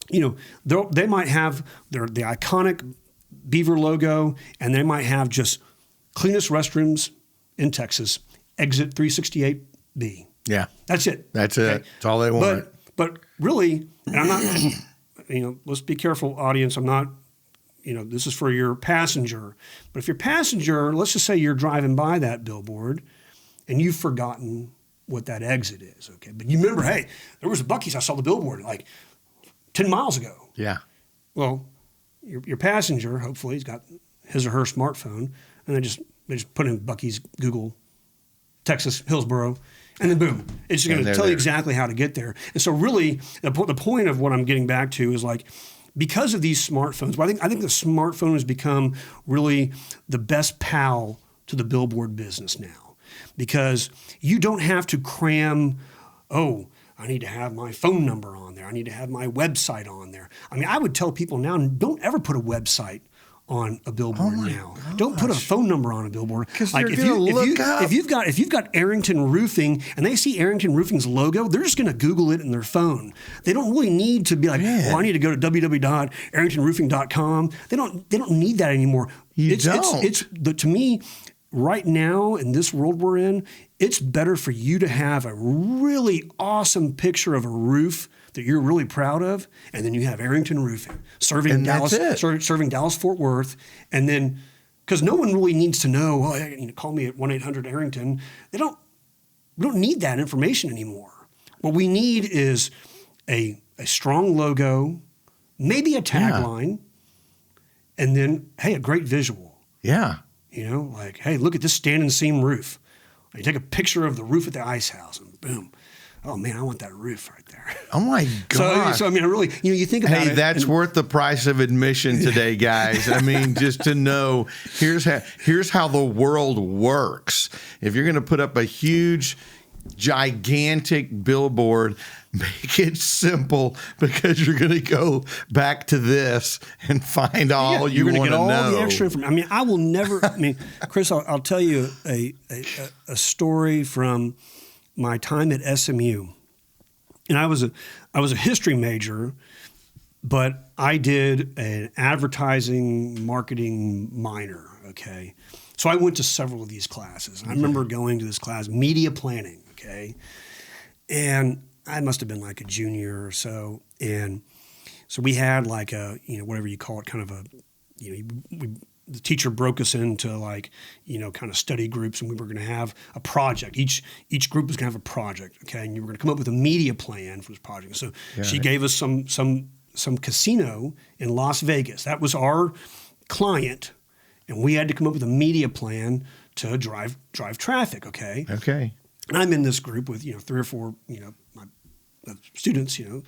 they might have the iconic beaver logo, and they might have just cleanest restrooms in Texas, exit 368B. Yeah. That's it. That's it. That's all they want. But really, and I'm not, let's be careful, audience. I'm not, this is for your passenger. But if your passenger, let's just say you're driving by that billboard and you've forgotten what that exit is, okay? But you remember, hey, there was a Buc-ee's, I saw the billboard like 10 miles ago. Yeah. Well, your passenger, hopefully, he's got his or her smartphone, and they just put in Buc-ee's, Google, Texas, Hillsboro, and then boom, it's going to tell you exactly how to get there. And so really, the point of what I'm getting back to is like, because of these smartphones, well, I think the smartphone has become really the best pal to the billboard business now, because you don't have to cram, I need to have my phone number on there. I need to have my website on there. I mean, I would tell people now, don't ever put a website on a billboard now. Gosh. Don't put a phone number on a billboard. Because like if you've got Arrington Roofing and they see Arrington Roofing's logo, they're just going to Google it in their phone. They don't really need to be like, I need to go to www.arringtonroofing.com. They don't need that anymore. To me, right now in this world we're in, it's better for you to have a really awesome picture of a roof that you're really proud of, and then you have Arrington Roofing serving Dallas-Fort Worth, and then because no one really needs to know, call me at 1-800-ARRINGTON. We don't need that information anymore. What we need is a strong logo, maybe a tagline, and then, hey, a great visual. Yeah. Like, hey, look at this standing seam roof. You take a picture of the roof at the ice house, and boom. Oh, man, I want that roof right there. Oh, my God. So I mean, really, you think about it. Hey, that's worth the price of admission today, guys. I mean, just to know, here's how the world works. If you're going to put up a huge, gigantic billboard, make it simple, because you're going to go back to this and find all you want to know. You're going to get all the extra information. I mean, I will never, Chris, I'll tell you a story from my time at SMU. And I was a history major, but I did an advertising marketing minor, okay? So I went to several of these classes. I remember going to this class, media planning, okay? And I must have been like a junior or so. And so we had like a, whatever you call it, kind of a, the teacher broke us into like, kind of study groups, and we were going to have a project. Each group was going to have a project, okay? And you were going to come up with a media plan for this project. So she gave us some casino in Las Vegas. That was our client, and we had to come up with a media plan to drive traffic, okay? Okay. And I'm in this group with, 3 or 4, my students, and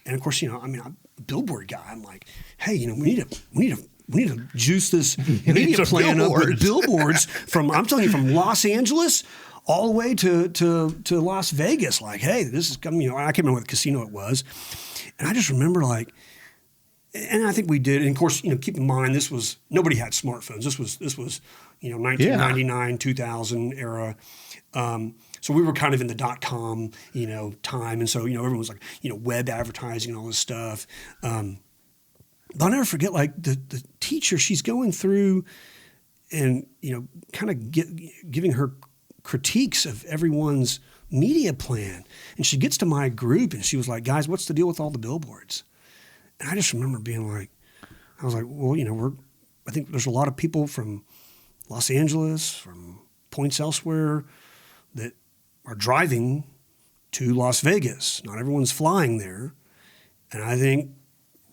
of course, I'm a Billboard guy. I'm like, hey, we need to juice this media plan up with billboards I'm telling you, from Los Angeles all the way to Las Vegas. Like, hey, this is coming, I can't remember what casino it was. And I just remember like, and I think we did. And of course, keep in mind, nobody had smartphones. This was 1999, 2000 era. So we were kind of in the .com, time. And so, everyone was like, web advertising and all this stuff. But I'll never forget, like, the teacher, she's going through and, kind of giving her critiques of everyone's media plan. And she gets to my group and she was like, guys, what's the deal with all the billboards? And I just remember being like, I was like, well, I think there's a lot of people from Los Angeles, from points elsewhere that are driving to Las Vegas. Not everyone's flying there. And I think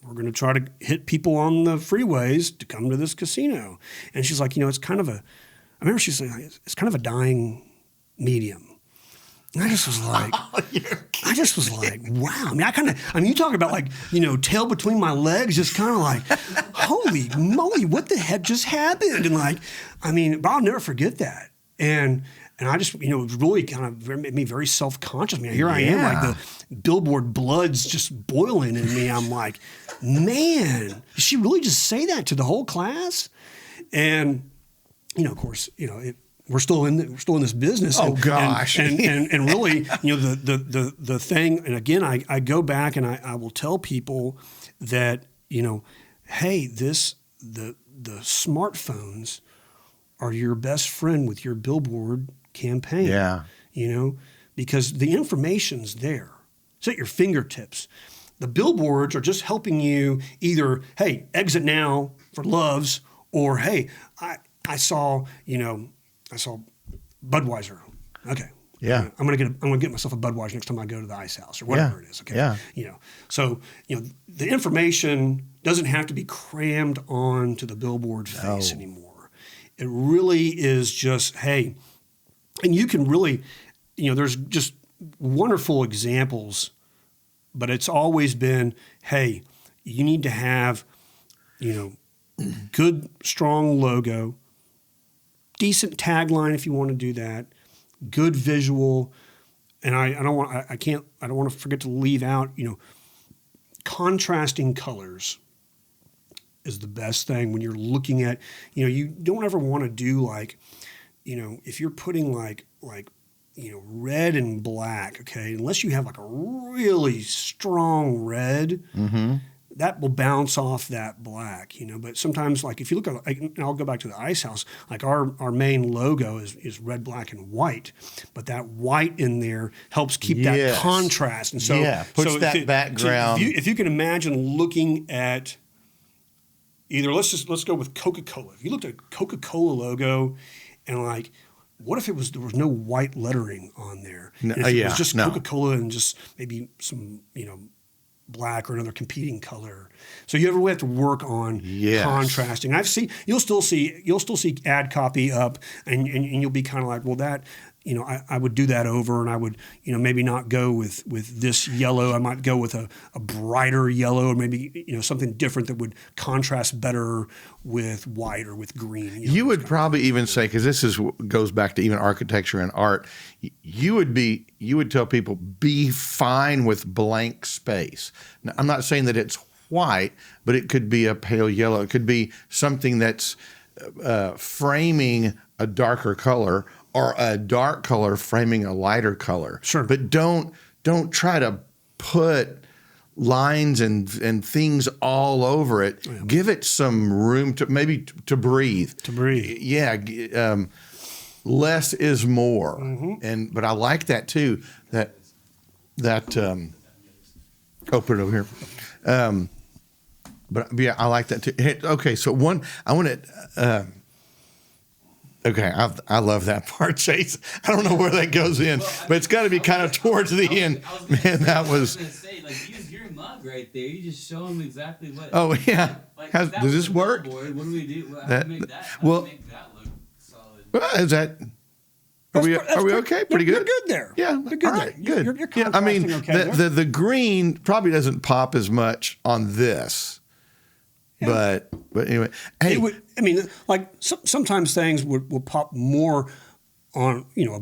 we're going to try to hit people on the freeways to come to this casino. And she's like, it's kind of I remember she's like, it's kind of a dying medium. And I just was like, wow. You talk about like, tail between my legs, just kind of like, holy moly, what the heck just happened? And like, but I'll never forget that. And I just, it was really kind of made me very self-conscious. Here I am, like the Billboard blood's just boiling in me. I'm like, man, did she really just say that to the whole class? And, of course, we're still in this business. Oh gosh. And really, the thing, and again, I go back and I will tell people that, hey, the smartphones are your best friend with your billboard campaign. Yeah. Because the information's there. It's at your fingertips. The billboards are just helping you either, hey, exit now for Loves, or hey, I saw Budweiser. Okay. Yeah. I'm gonna get myself a Budweiser next time I go to the Ice House or whatever it is. Okay. Yeah. So the information doesn't have to be crammed onto the billboard face anymore. It really is just, hey, and you can really, there's just wonderful examples, but it's always been, hey, you need to have, good, strong logo, decent tagline if you want to do that, good visual, and I don't want to forget to leave out, contrasting colors is the best thing when you're looking at, you don't ever want to do like, if you're putting like red and black, okay, unless you have like a really strong red, that will bounce off that black, But sometimes, like if you look at, and I'll go back to the Ice House, like our main logo is red, black, and white, but that white in there helps keep that contrast, and so puts that background. So if you can imagine looking at either, let's go with Coca-Cola. If you looked at a Coca-Cola logo, and like, what if there was no white lettering on there? No, and if it was just Coca-Cola and just maybe some black or another competing color. So you ever have to work on contrasting. You'll still see ad copy up, and you'll be kind of like, well, that, I would do that over, and I would, maybe not go with this yellow. I might go with a brighter yellow, or maybe, something different that would contrast better with white or with green. You would probably even say, because this goes back to even architecture and art, you would tell people, be fine with blank space. Now, I'm not saying that it's white, but it could be a pale yellow. It could be something that's framing a darker color, or a dark color framing a lighter color. Sure. But don't try to put lines and things all over it. Yeah. Give it some room to breathe. To breathe. Yeah. Less is more. Mm-hmm. But I like that too. That put it over here. But yeah, I like that too. Hey, okay, so I want to. Okay, I love that part, Chase. I don't know where that goes in, but it's got to be kind of towards the end. Man, that was. I was gonna say, like, use your mug right there. You just show them exactly what. Oh yeah. Like, does this work? Billboard, what do we do? How That- do we make that? How well- do we make that look solid? Well, is that? Are we okay? Pretty You're good. good there. Yeah, You're good all right, there. good. You're Yeah, I mean, contrasting okay there. the green probably doesn't pop as much on this, but anyway, hey, It would, I mean, like sometimes things will pop more on either a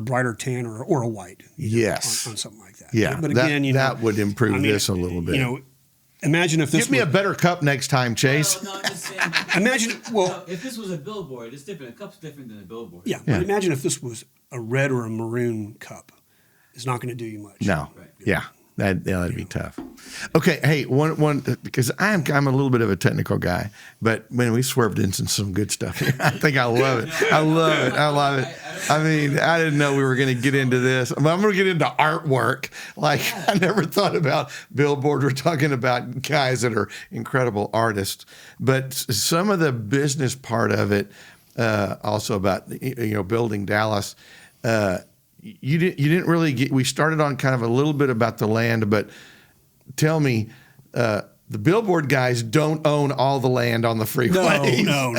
brighter tan or a white. Yes. on something like that. yeah, but again, that would improve I mean, this a little bit. Imagine if this Give me a better cup next time, Chase. No, I'm just saying. Imagine No, if this was a billboard, it's different. A cup's different than a billboard. yeah, Yeah. but imagine if this was a red or a maroon cup. It's not going to do you much. No, Right. yeah, that'd be tough. Okay, hey, one because I'm a little bit of a technical guy, but man, we swerved into some good stuff here. I think I love it. I love it. I mean, I didn't know we were going to get into this. I'm going to get into artwork. Like I never thought about Billboard. We're talking about guys that are incredible artists, but some of the business part of it, also about building Dallas. You didn't really get. We started on kind of a little bit about the land, but tell me, the Billboard guys don't own all the land on the freeways. No.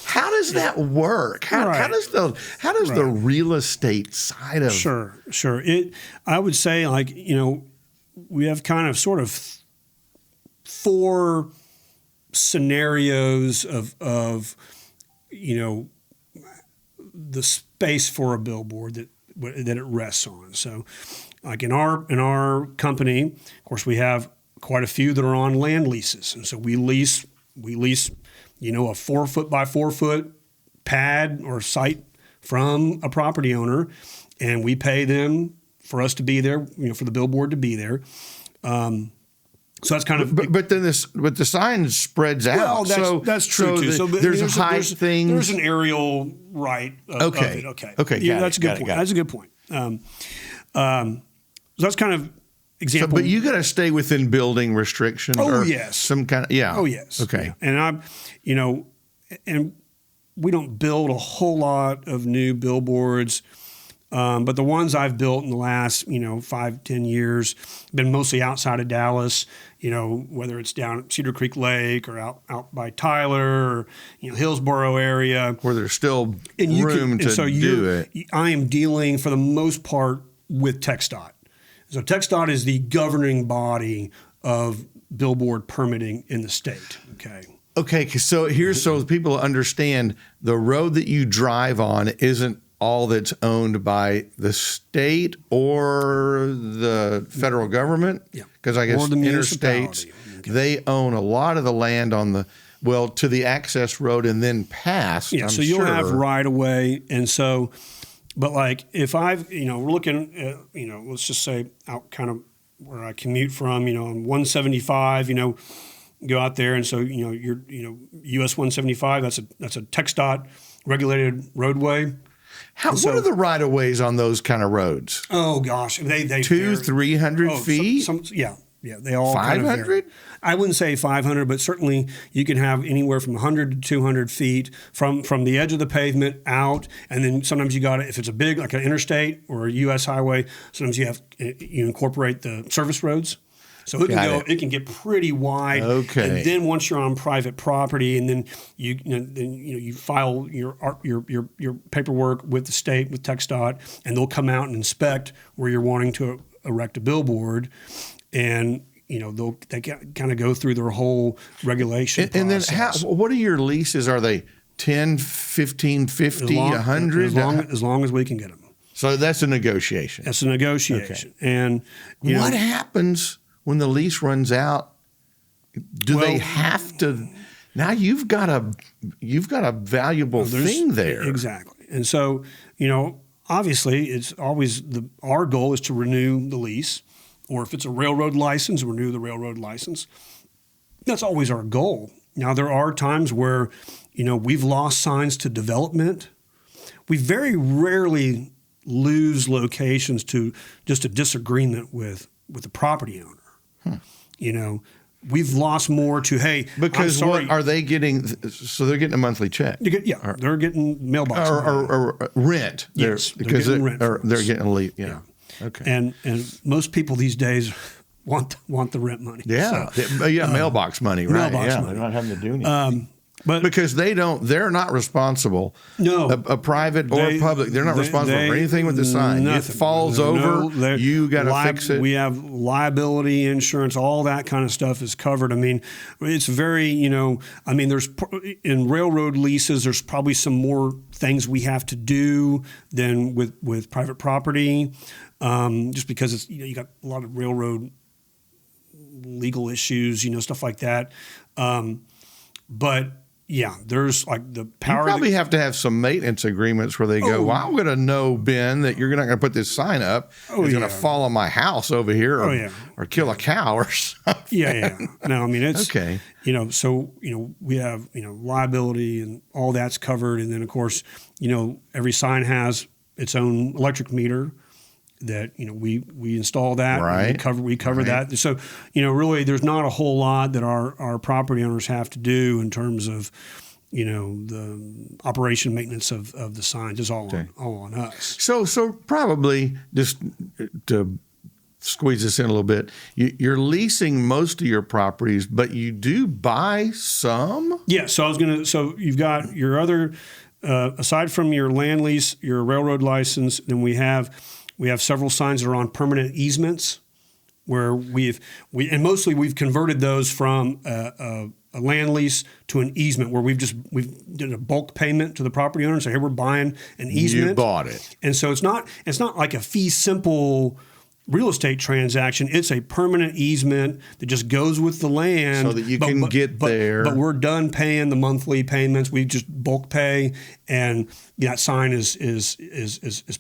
How does that work? How Right. does the real estate side of Sure. I would say we have kind of sort of four scenarios of the space for a billboard that it rests on. So, like in our company, of course, we have quite a few that are on land leases, and so we lease a 4 foot by 4 foot pad or site from a property owner, and we pay them for us to be there, for the billboard to be there. So that's kind of. But then the sign spreads out. That's true too. So there's height things. There's an aerial right. Of it. Okay. Yeah, that's a good point. That's a good point. So that's kind of example. But you got to stay within building restrictions. Oh or yes. Some kind of Oh yes. Okay. Yeah. And we don't build a whole lot of new billboards. But the ones I've built in the last, 5-10 years, been mostly outside of Dallas, whether it's down at Cedar Creek Lake or out by Tyler or, Hillsborough area. Where there's still room to do it. I am dealing for the most part with TxDOT. So TxDOT is the governing body of billboard permitting in the state. Okay. So people understand the road that you drive on isn't all that's owned by the state or the federal government? Yeah. Because I guess Or the interstates, municipality. they own a lot of the land on to the access road and then past. Yeah, I'm so you'll sure. have right of way. And so, but like if we're looking at, let's just say out kind of where I commute from, on 175, go out there. And so, you're, US 175, that's a TxDOT regulated roadway. What are the right of ways on those kind of roads? Oh gosh, they 200-300 feet. Yeah, they all 500. I wouldn't say 500, but certainly you can have anywhere from 100 to 200 feet from the edge of the pavement out, and then sometimes you got it if it's a big like an interstate or a U.S. highway. Sometimes you incorporate the service roads. So it can get pretty wide. Okay. And then once you're on private property, and then you file your paperwork with the state with TxDOT, and they'll come out and inspect where you're wanting to erect a billboard, and they kind of go through their whole regulation process. And then what are your leases? Are they 10, 15, 50, 100? As long as we can get them. So that's a negotiation. That's a negotiation. Okay. And what happens when the lease runs out? Do they have to? Now you've got a valuable thing there. Exactly. And so, obviously it's always our goal is to renew the lease, or if it's a railroad license, renew the railroad license. That's always our goal. Now there are times where, we've lost signs to development. We very rarely lose locations to just a disagreement with the property owner. You know, we've lost more to, hey, Because I'm sorry. what are they getting? So they're getting a monthly check. They're getting mailbox or rent. Yes, they're because getting rent or from they're us. getting a lease. Yeah. Okay. And most people these days want the rent money. Yeah. So, Mailbox money, right? mailbox Yeah. money. They're not having to do anything. but because they're not responsible. No. A private or public, they're not responsible for anything with the sign. Nothing. It falls over, you got to fix it. We have liability insurance, all that kind of stuff is covered. I mean, it's very, you know, I mean, there's in railroad leases, there's probably some more things we have to do than with private property, just because it's, you know, you got a lot of railroad legal issues, you know, stuff like that. But yeah, there's like the power. You probably have to have some maintenance agreements where they go, well, I'm going to know, Ben, that you're not going to put this sign up. It's going to fall on my house over here or kill a cow or something. Yeah. No, I mean, it's okay. You know, so, you know, we have, you know, liability and all that's covered. And then, of course, you know, every sign has its own electric meter that, you know, we install that. Right. We cover that. So, you know, really there's not a whole lot that our property owners have to do in terms of, you know, the operation maintenance of the signs is all on us. So probably just to squeeze this in a little bit, you're leasing most of your properties, but you do buy some? Yeah. So you've got your other, aside from your land lease, your railroad license, then we have several signs that are on permanent easements, where we've mostly we've converted those from a land lease to an easement, where we've did a bulk payment to the property owner. So here we're buying an easement. You bought it, and so it's not like a fee simple real estate transaction. It's a permanent easement that just goes with the land, so that you can get there. But we're done paying the monthly payments. We just bulk pay, and that sign is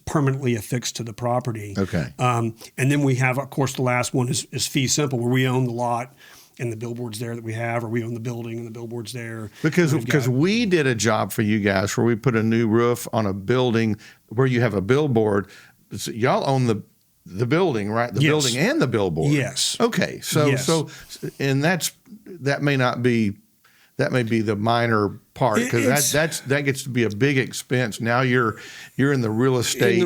permanently affixed to the property. Okay. And then we have, of course, the last one is fee simple, where we own the lot and the billboards there that we have, or we own the building and the billboards there. Because we did a job for you guys where we put a new roof on a building where you have a billboard. So y'all own the building, right? The building and the billboard. Yes. Okay. So and that may be the minor part, because that gets to be a big expense. Now you're in the real estate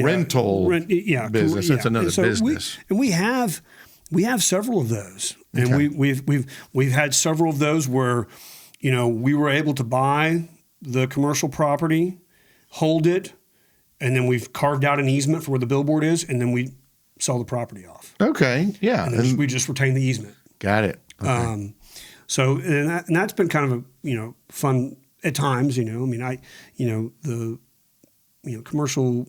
rental business. That's another business. We have several of those, and we've had several of those where, you know, we were able to buy the commercial property, hold it, and then we've carved out an easement for where the billboard is, and then we sell the property off. Okay, yeah. And then we just retain the easement. Got it. Okay. So that's been kind of a, you know, fun at times. You know, I mean, the commercial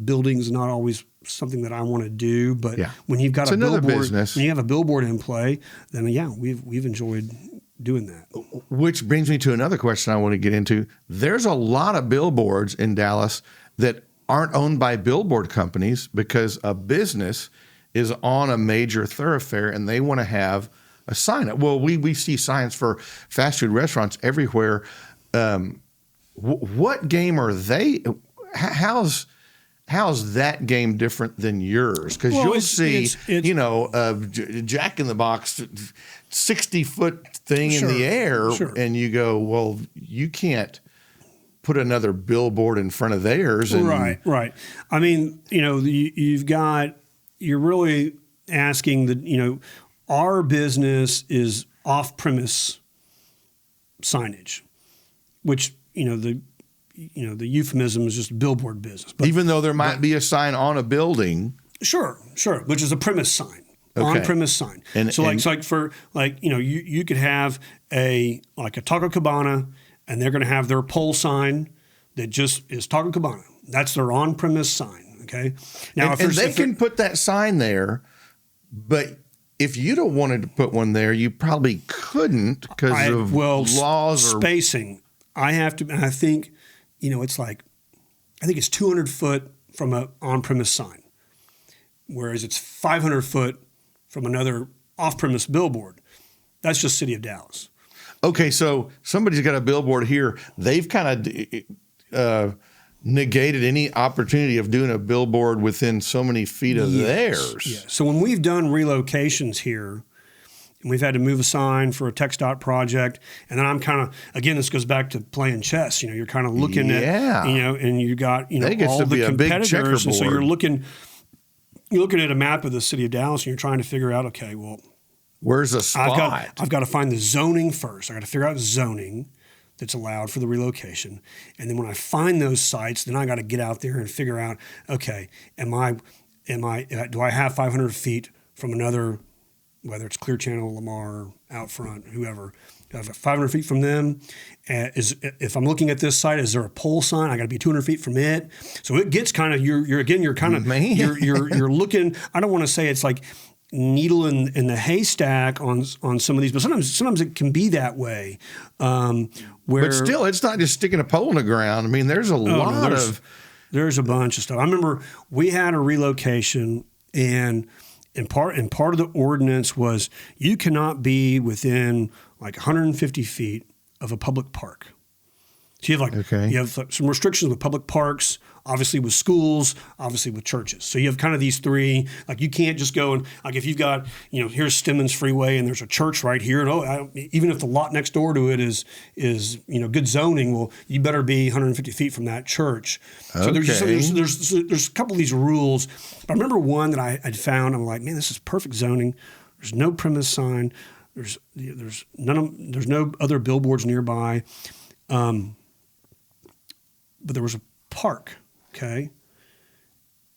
building is not always something that I want to do, but when you've got a billboard, when you have a billboard in play, then we've enjoyed doing that. Which brings me to another question I want to get into. There's a lot of billboards in Dallas that aren't owned by billboard companies, because a business is on a major thoroughfare and they want to have a sign up. Well, we see signs for fast food restaurants everywhere. What game are they? How's that game different than yours? Because you'll see, Jack in the Box, 60-foot thing in the air, and you go, well, you can't put another billboard in front of theirs. Right. I mean, you know, you're really asking that, you know, our business is off-premise signage, which, you know, the euphemism is just billboard business. But, even though there might be a sign on a building. Sure, which is a premise sign. Okay. On-premise sign. You could have a Taco Cabana, and they're going to have their pole sign that just is Taco Cabana. That's their on-premise sign. Okay. Now, and they can put that sign there, but if you don't wanted to put one there, you probably couldn't because of laws or spacing. I think, you know, it's 200 foot from an on-premise sign, whereas it's 500 foot from another off-premise billboard. That's just City of Dallas. Okay, so somebody's got a billboard here. They've kind of negated any opportunity of doing a billboard within so many feet of theirs. Yeah. So when we've done relocations here, and we've had to move a sign for a TxDOT project, and then I'm kind of, again, this goes back to playing chess. You're kind of looking at, and you got, all the competitors. And so you're looking at a map of the city of Dallas, and you're trying to figure out, okay, well, where's a spot? I've got to find the zoning first. I got to figure out zoning that's allowed for the relocation. And then when I find those sites, then I got to get out there and figure out, okay, do I have 500 feet from another, whether it's Clear Channel, Lamar, Out Front, whoever, I have 500 feet from them. If I'm looking at this site, is there a pole sign? I got to be 200 feet from it. So it gets kind of, you're looking, I don't want to say it's like needle in the haystack on some of these, but sometimes it can be that way. But still, it's not just sticking a pole in the ground. I mean, there's there's a bunch of stuff. I remember we had a relocation, and part of the ordinance was you cannot be within like 150 feet of a public park. So you have some restrictions with public parks, obviously with schools, obviously with churches. So you have kind of these three, like you can't just go and, like if you've got, here's Stemmons Freeway and there's a church right here, and even if the lot next door to it is good zoning, well, you better be 150 feet from that church. So there's a couple of these rules. But I remember one that I had found, I'm like, man, this is perfect zoning. There's no premise sign. There's no other billboards nearby. But there was a park, okay?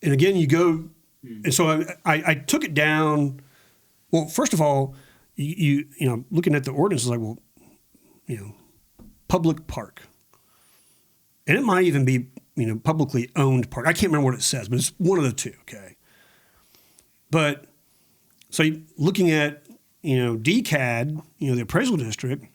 And again, you go, and so I took it down. Well, first of all, you looking at the ordinance, like, well, public park. And it might even be, publicly owned park. I can't remember what it says, but it's one of the two, okay? But, so looking at, DCAD, the appraisal district,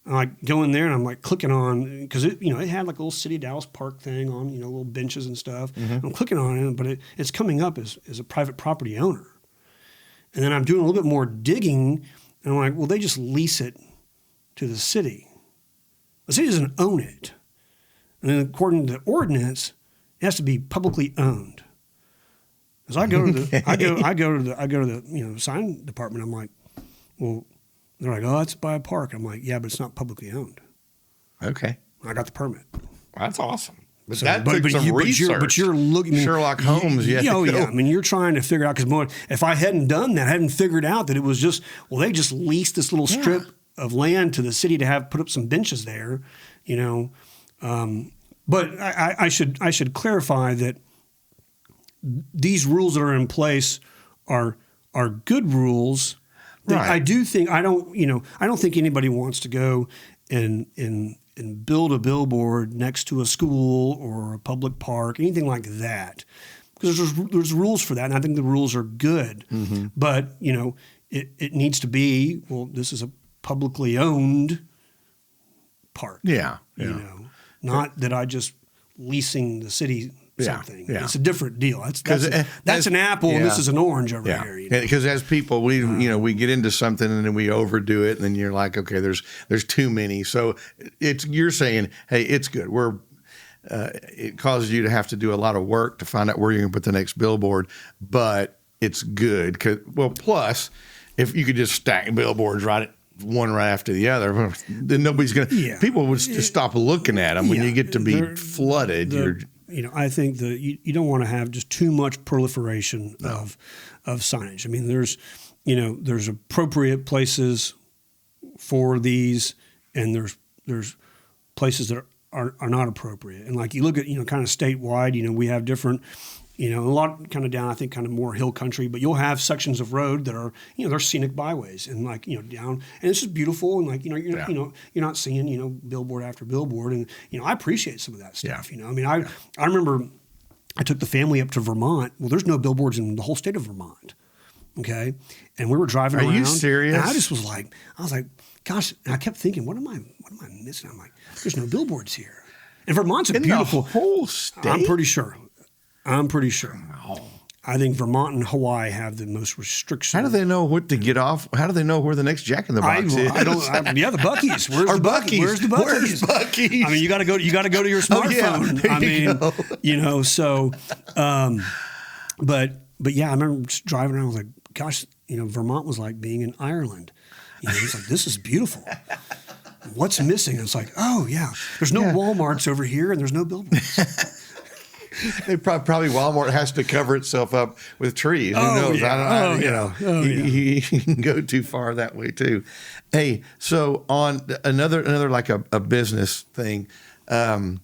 I go in there and I'm like clicking on, because it had like a little City of Dallas Park thing on, little benches and stuff. Mm-hmm. I'm clicking on it, but it's coming up as a private property owner. And then I'm doing a little bit more digging, and I'm like, well, they just lease it to the city. The city doesn't own it. And then according to the ordinance, it has to be publicly owned. As I go to the, I go to the sign department. I'm like, well. They're like, oh, it's by a park. I'm like, yeah, but it's not publicly owned. Okay. I got the permit. That's awesome. But So, that but, took but, some you, but, research. you're, but you're looking. Sherlock Holmes, yeah. I mean, you're trying to figure out, because if I hadn't done that, I hadn't figured out that it was just, well, they just leased this little strip of land to the city to have put up some benches there, But I should clarify that these rules that are in place are good rules. Right. I do think I don't think anybody wants to go and build a billboard next to a school or a public park, anything like that, because there's rules for that, and I think the rules are good. Mm-hmm. But it needs to be, well, this is a publicly owned park. Yeah. Not that I just leasing the city something. Yeah. It's a different deal. That's an apple, and this is an orange over here. Because as people, we get into something and then we overdo it, and then you're like, okay, there's too many. So you're saying, hey, it's good. It causes you to have to do a lot of work to find out where you're going to put the next billboard, but it's good. Plus, if you could just stack billboards one right after the other, then nobody's going to. People would just stop looking at them when you get to be flooded. I think that you don't want to have just too much proliferation of signage. I mean, there's appropriate places for these, and there's places that are not appropriate. And like you look at kind of statewide, we have different. A lot kind of down, I think, kind of more hill country, but you'll have sections of road that are, they're scenic byways, and down, and it's just beautiful, and you're not seeing, billboard after billboard, and I appreciate some of that stuff. I mean, I remember I took the family up to Vermont. Well, there's no billboards in the whole state of Vermont, okay, and we were driving around. Are you serious? And I was like, gosh, and I kept thinking, what am I missing? I'm like, there's no billboards here, and Vermont's a beautiful the whole state. I'm pretty sure. Wow. I think Vermont and Hawaii have the most restrictions. How do they know what to get off? How do they know where the next Jack in the Box is? Yeah, the Buc-ee's. Where's Or the Buc-ee's? Where's the Buc-ee's? Where's Buc-ee's? I mean, you got to go. You got to go to your smartphone. There you go. So, but yeah, I remember just driving around. I was like, gosh, Vermont was like being in Ireland. It's like, this is beautiful. What's missing? It's like, oh yeah, there's no Walmarts over here, and there's no Billboards. They probably Walmart has to cover itself up with trees. Who knows? Yeah. He can go too far that way too. Hey, so on another like a business thing, how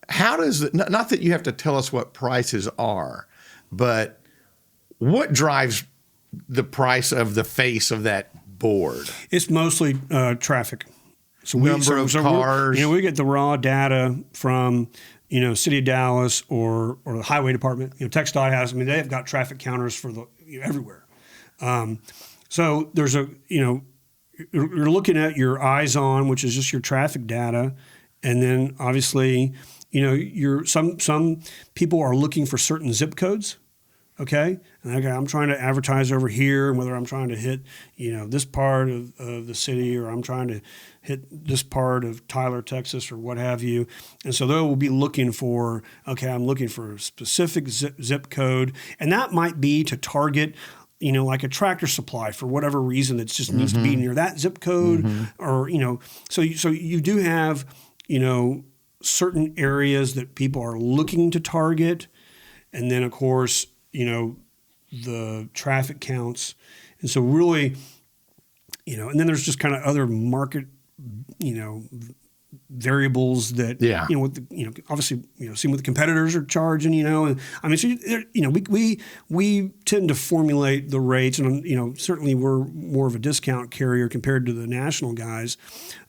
does it? Not that you have to tell us what prices are, but what drives the price of the face of that board? It's mostly traffic. So Number of cars. We get the raw data from City of Dallas or the Highway Department. TxDOT has. I mean, they've got traffic counters for everywhere. So there's you're looking at your eyes on, which is just your traffic data, and then obviously, some people are looking for certain zip codes. Okay, and I'm trying to advertise over here, and whether I'm trying to hit, this part of the city, or I'm trying to hit this part of Tyler, Texas, or what have you. And so they will be looking for, I'm looking for a specific zip code, and that might be to target, like a Tractor Supply for whatever reason that just needs to be near that zip code, or so you do have, certain areas that people are looking to target, and then of course, the traffic counts. And so really, and then there's just kind of other market, variables that, obviously, seeing what the competitors are charging, and I mean, so, we tend to formulate the rates, and, certainly we're more of a discount carrier compared to the national guys,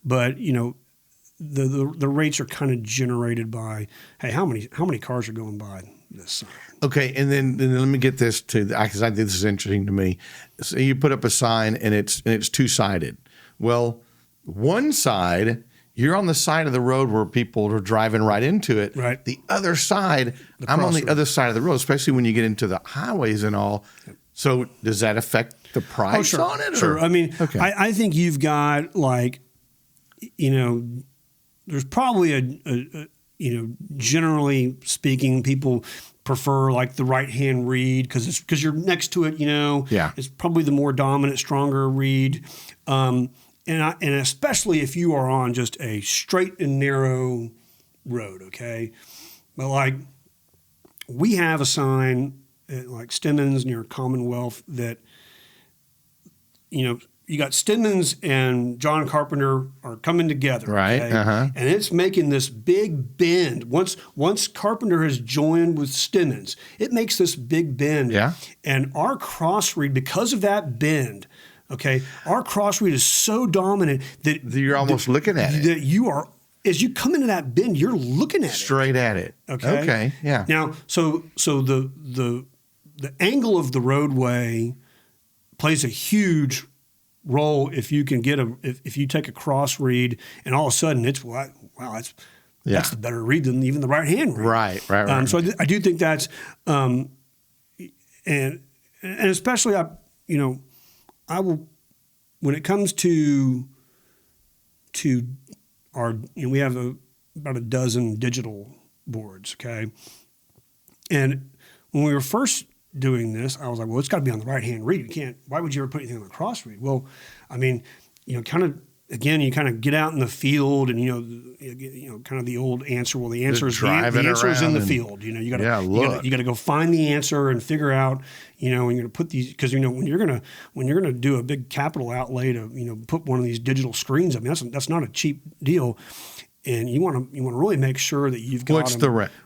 but, the rates are kind of generated by, hey, how many cars are going by this sign? Okay, and then let me get this because I think this is interesting to me. So you put up a sign and it's two-sided. Well, one side, you're on the side of the road where people are driving right into it. Right. The other side, I'm on the other side of the road, especially when you get into the highways and all. So does that affect the price on it? Sure. I mean, okay. I think you've got there's probably generally speaking, people prefer like the right-hand read because you're next to it, It's probably the more dominant, stronger read. And especially if you are on just a straight and narrow road, okay? But like we have a sign at like Stemmons near Commonwealth that, you got Stemmons and John Carpenter are coming together, right? Okay? And it's making this big bend. Once Carpenter has joined with Stemmons, it makes this big bend. Yeah. And our cross read, because of that bend, okay, our cross read is so dominant that you're almost looking at it. That you are, as you come into that bend, you're looking at straight at it. Okay. Yeah. Now, so the angle of the roadway plays a huge role if you can get if you take a cross read and all of a sudden it's that's the better read than even the right hand read. Right. So I do think that's and especially I will, when it comes to our, we have about a dozen digital boards, okay? And when we were first doing this, I was like, well, it's got to be on the right-hand read. You can't, why would you ever put anything on the cross read? Well, I mean, kind of, again, you kind of get out in the field and, kind of the old answer. Well, the answer is in the field. You got to go find the answer and figure out, and you're going to put these, because, when you're going to do a big capital outlay to, put one of these digital screens, I mean, that's not a cheap deal. And you want to really make sure that you've got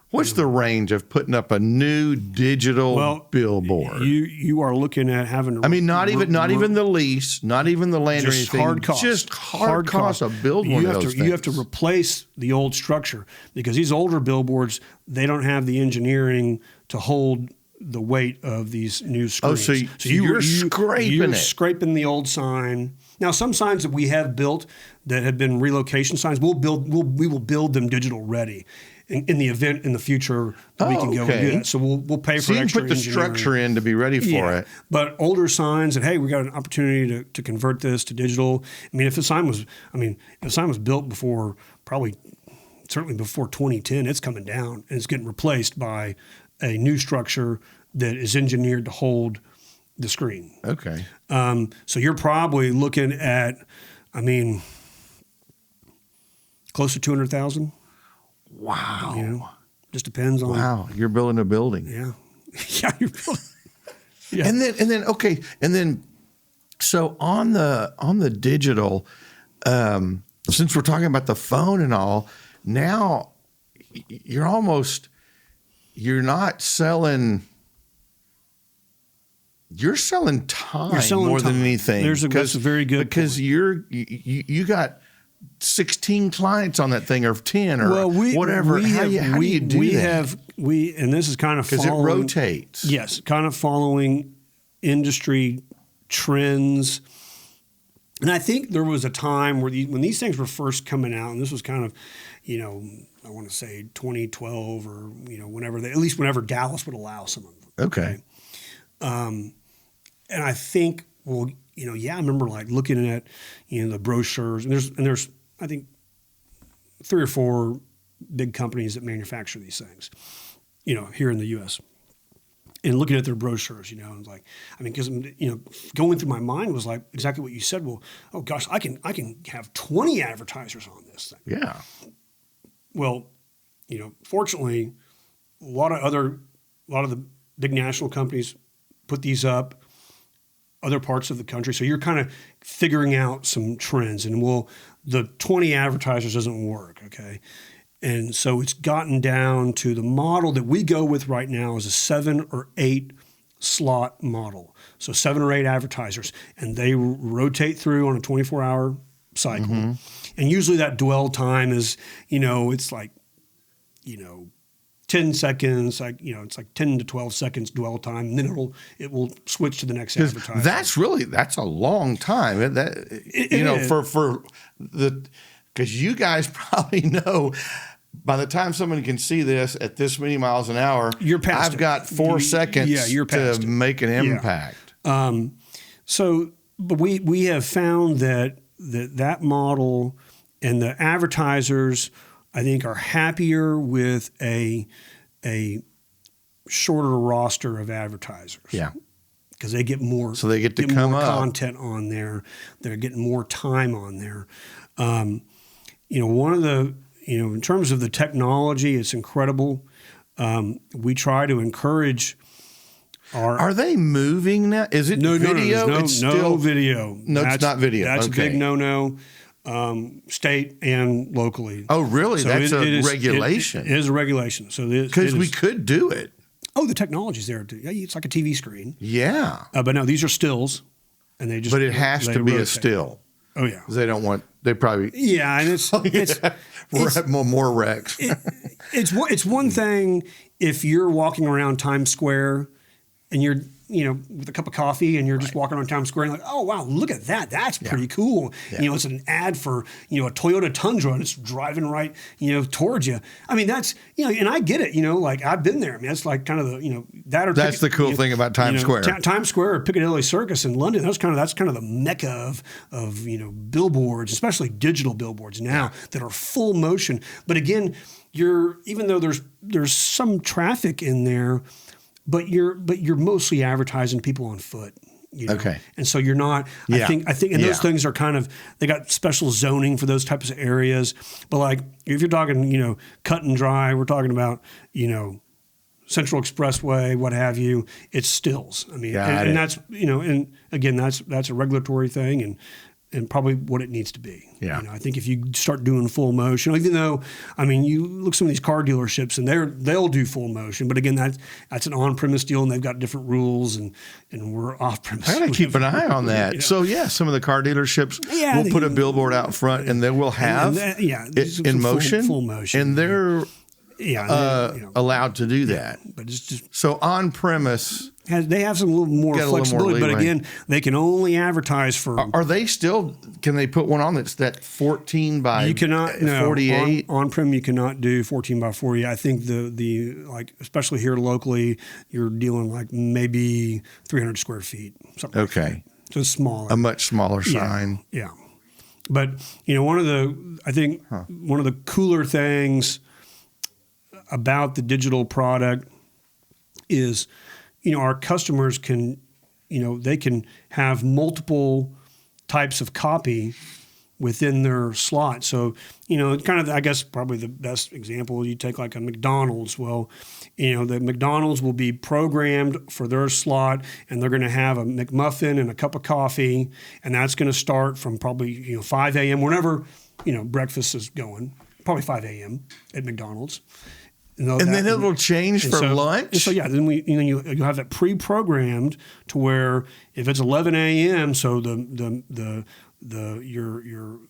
What's the range of putting up a new digital billboard? You are looking at having. I mean, not even the lease, not even the land or anything. Hard cost. Just hard cost to build one of those things. You have to replace the old structure because these older billboards, they don't have the engineering to hold the weight of these new screens. Oh, so you're scraping the old sign. Now, some signs that we have built that have been relocation signs, we will build them digital ready. in the event in the future that we can go and do that. So we'll pay So for you extra can put the engineering. structure in to be ready for it. But older signs that, hey, we got an opportunity to convert this to digital. I mean, if the sign was built before, certainly before 2010, it's coming down and it's getting replaced by a new structure that is engineered to hold the screen. Okay. So you're probably looking at, close to 200,000. Wow. Just depends on. Wow. You're building a building. Yeah. Yeah. You're building. Yeah. And then so on the digital, since we're talking about the phone and all, now you're not selling. You're selling time more than anything. That's a very good because point. you got 16 clients on that thing or 10 or whatever. How do you do that? And this is kind of because it rotates. Yes, kind of following industry trends. And I think there was a time where when these things were first coming out, and this was kind of, I want to say 2012 or whenever Dallas would allow some of them. Okay. And I think, I remember like looking at, the brochures, and there's I think 3 or 4 big companies that manufacture these things, here in the U.S. And looking at their brochures, and like, because going through my mind was like exactly what you said. Well, oh gosh, I can have 20 advertisers on this thing. Yeah. Well, fortunately, a lot of the big national companies put these up other parts of the country. So you're kind of figuring out some trends, and the 20 advertisers doesn't work. Okay. And so it's gotten down to the model that we go with right now is a 7 or 8 slot model. So 7 or 8 advertisers, and they rotate through on a 24-hour cycle. Mm-hmm. And usually that dwell time is, it's like, 10 seconds, it's like 10 to 12 seconds dwell time, and then it will switch to the next advertiser. That's a long time. Because you guys probably know by the time someone can see this at this many miles an hour, you're past I've got 4 seconds to make an impact. But we have found that model and the advertisers, I think, are happier with a shorter roster of advertisers. Yeah. Because they get more. So they get to come more up. Content on there. They're getting more time on there. One of the, in terms of the technology, it's incredible. We try to encourage Are they moving now? Is it video? No, still video. No, it's not video. That's a big no-no. State and locally. Oh, really? So that's a regulation. It is a regulation. So because we could do it. Oh, the technology's there too. It's like a TV screen. Yeah. But no, these are stills, and they just. But it has to be rotate. A still. Oh yeah. They don't want. They probably. Yeah, and it's more wrecks. It's one thing if you're walking around Times Square, and you're with a cup of coffee and you're just walking around Times Square and like, oh, wow, look at that. That's pretty cool. Yeah. It's an ad for, a Toyota Tundra and it's driving right, towards you. That's, and I get it, like I've been there. That's like kind of the, that or that's the cool thing about Times Square. Times Square or Piccadilly Circus in London. That's kind of the mecca of billboards, especially digital billboards now that are full motion. But again, even though there's some traffic in there, but you're mostly advertising people on foot. Okay. And so you're not. I think, and those things are kind of, they got special zoning for those types of areas. But like if you're talking, cut and dry, we're talking about, Central Expressway, what have you. It's stills. And that's and again that's a regulatory thing and probably what it needs to be. Yeah. I think if you start doing full motion, even though, you look at some of these car dealerships and they'll do full motion, but again, that's an on-premise deal and they've got different rules and we're off-premise. I got to keep an eye on that. So some of the car dealerships will put a billboard out front and they will have it in motion. Full motion. And allowed to do that. But it's just So on premise, they have some little more Got a little more flexibility. But leeway. again, they can only advertise for. are they still? Can they put one on that's that 14 by You cannot 48? on-prem. You cannot do 14 by 40. I think the like especially here locally, you're dealing like maybe 300 square feet. Something like Okay, that. So it's smaller. a much smaller sign. Yeah. But one of the cooler things about the digital product is, our customers can, they can have multiple types of copy within their slot. So, kind of, I guess probably the best example, you take like a McDonald's. Well, the McDonald's will be programmed for their slot, and they're going to have a McMuffin and a cup of coffee, and that's going to start from probably 5 a.m. whenever breakfast is going, probably 5 a.m. at McDonald's. And then it'll change for lunch. And so then you have that pre-programmed to where if it's 11 a.m. so your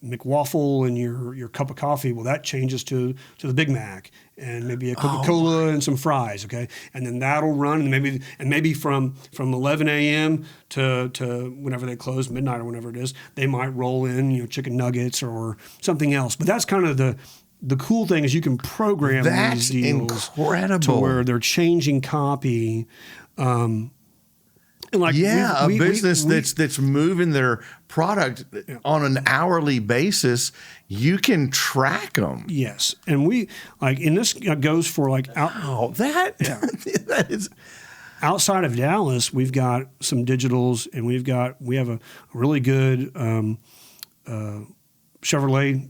McWaffle and your cup of coffee, well, that changes to the Big Mac and maybe a Coca-Cola and some fries, okay? And then that'll run, and maybe from 11 a.m. to whenever they close, midnight or whenever it is, they might roll in chicken nuggets or something else. But that's kind of the cool thing is you can program these deals incredible. To where they're changing copy. And like a business that's moving their product on an hourly basis, you can track them. Yes, and we and this goes for that is outside of Dallas. We've got some digitals, and we have a really good Chevrolet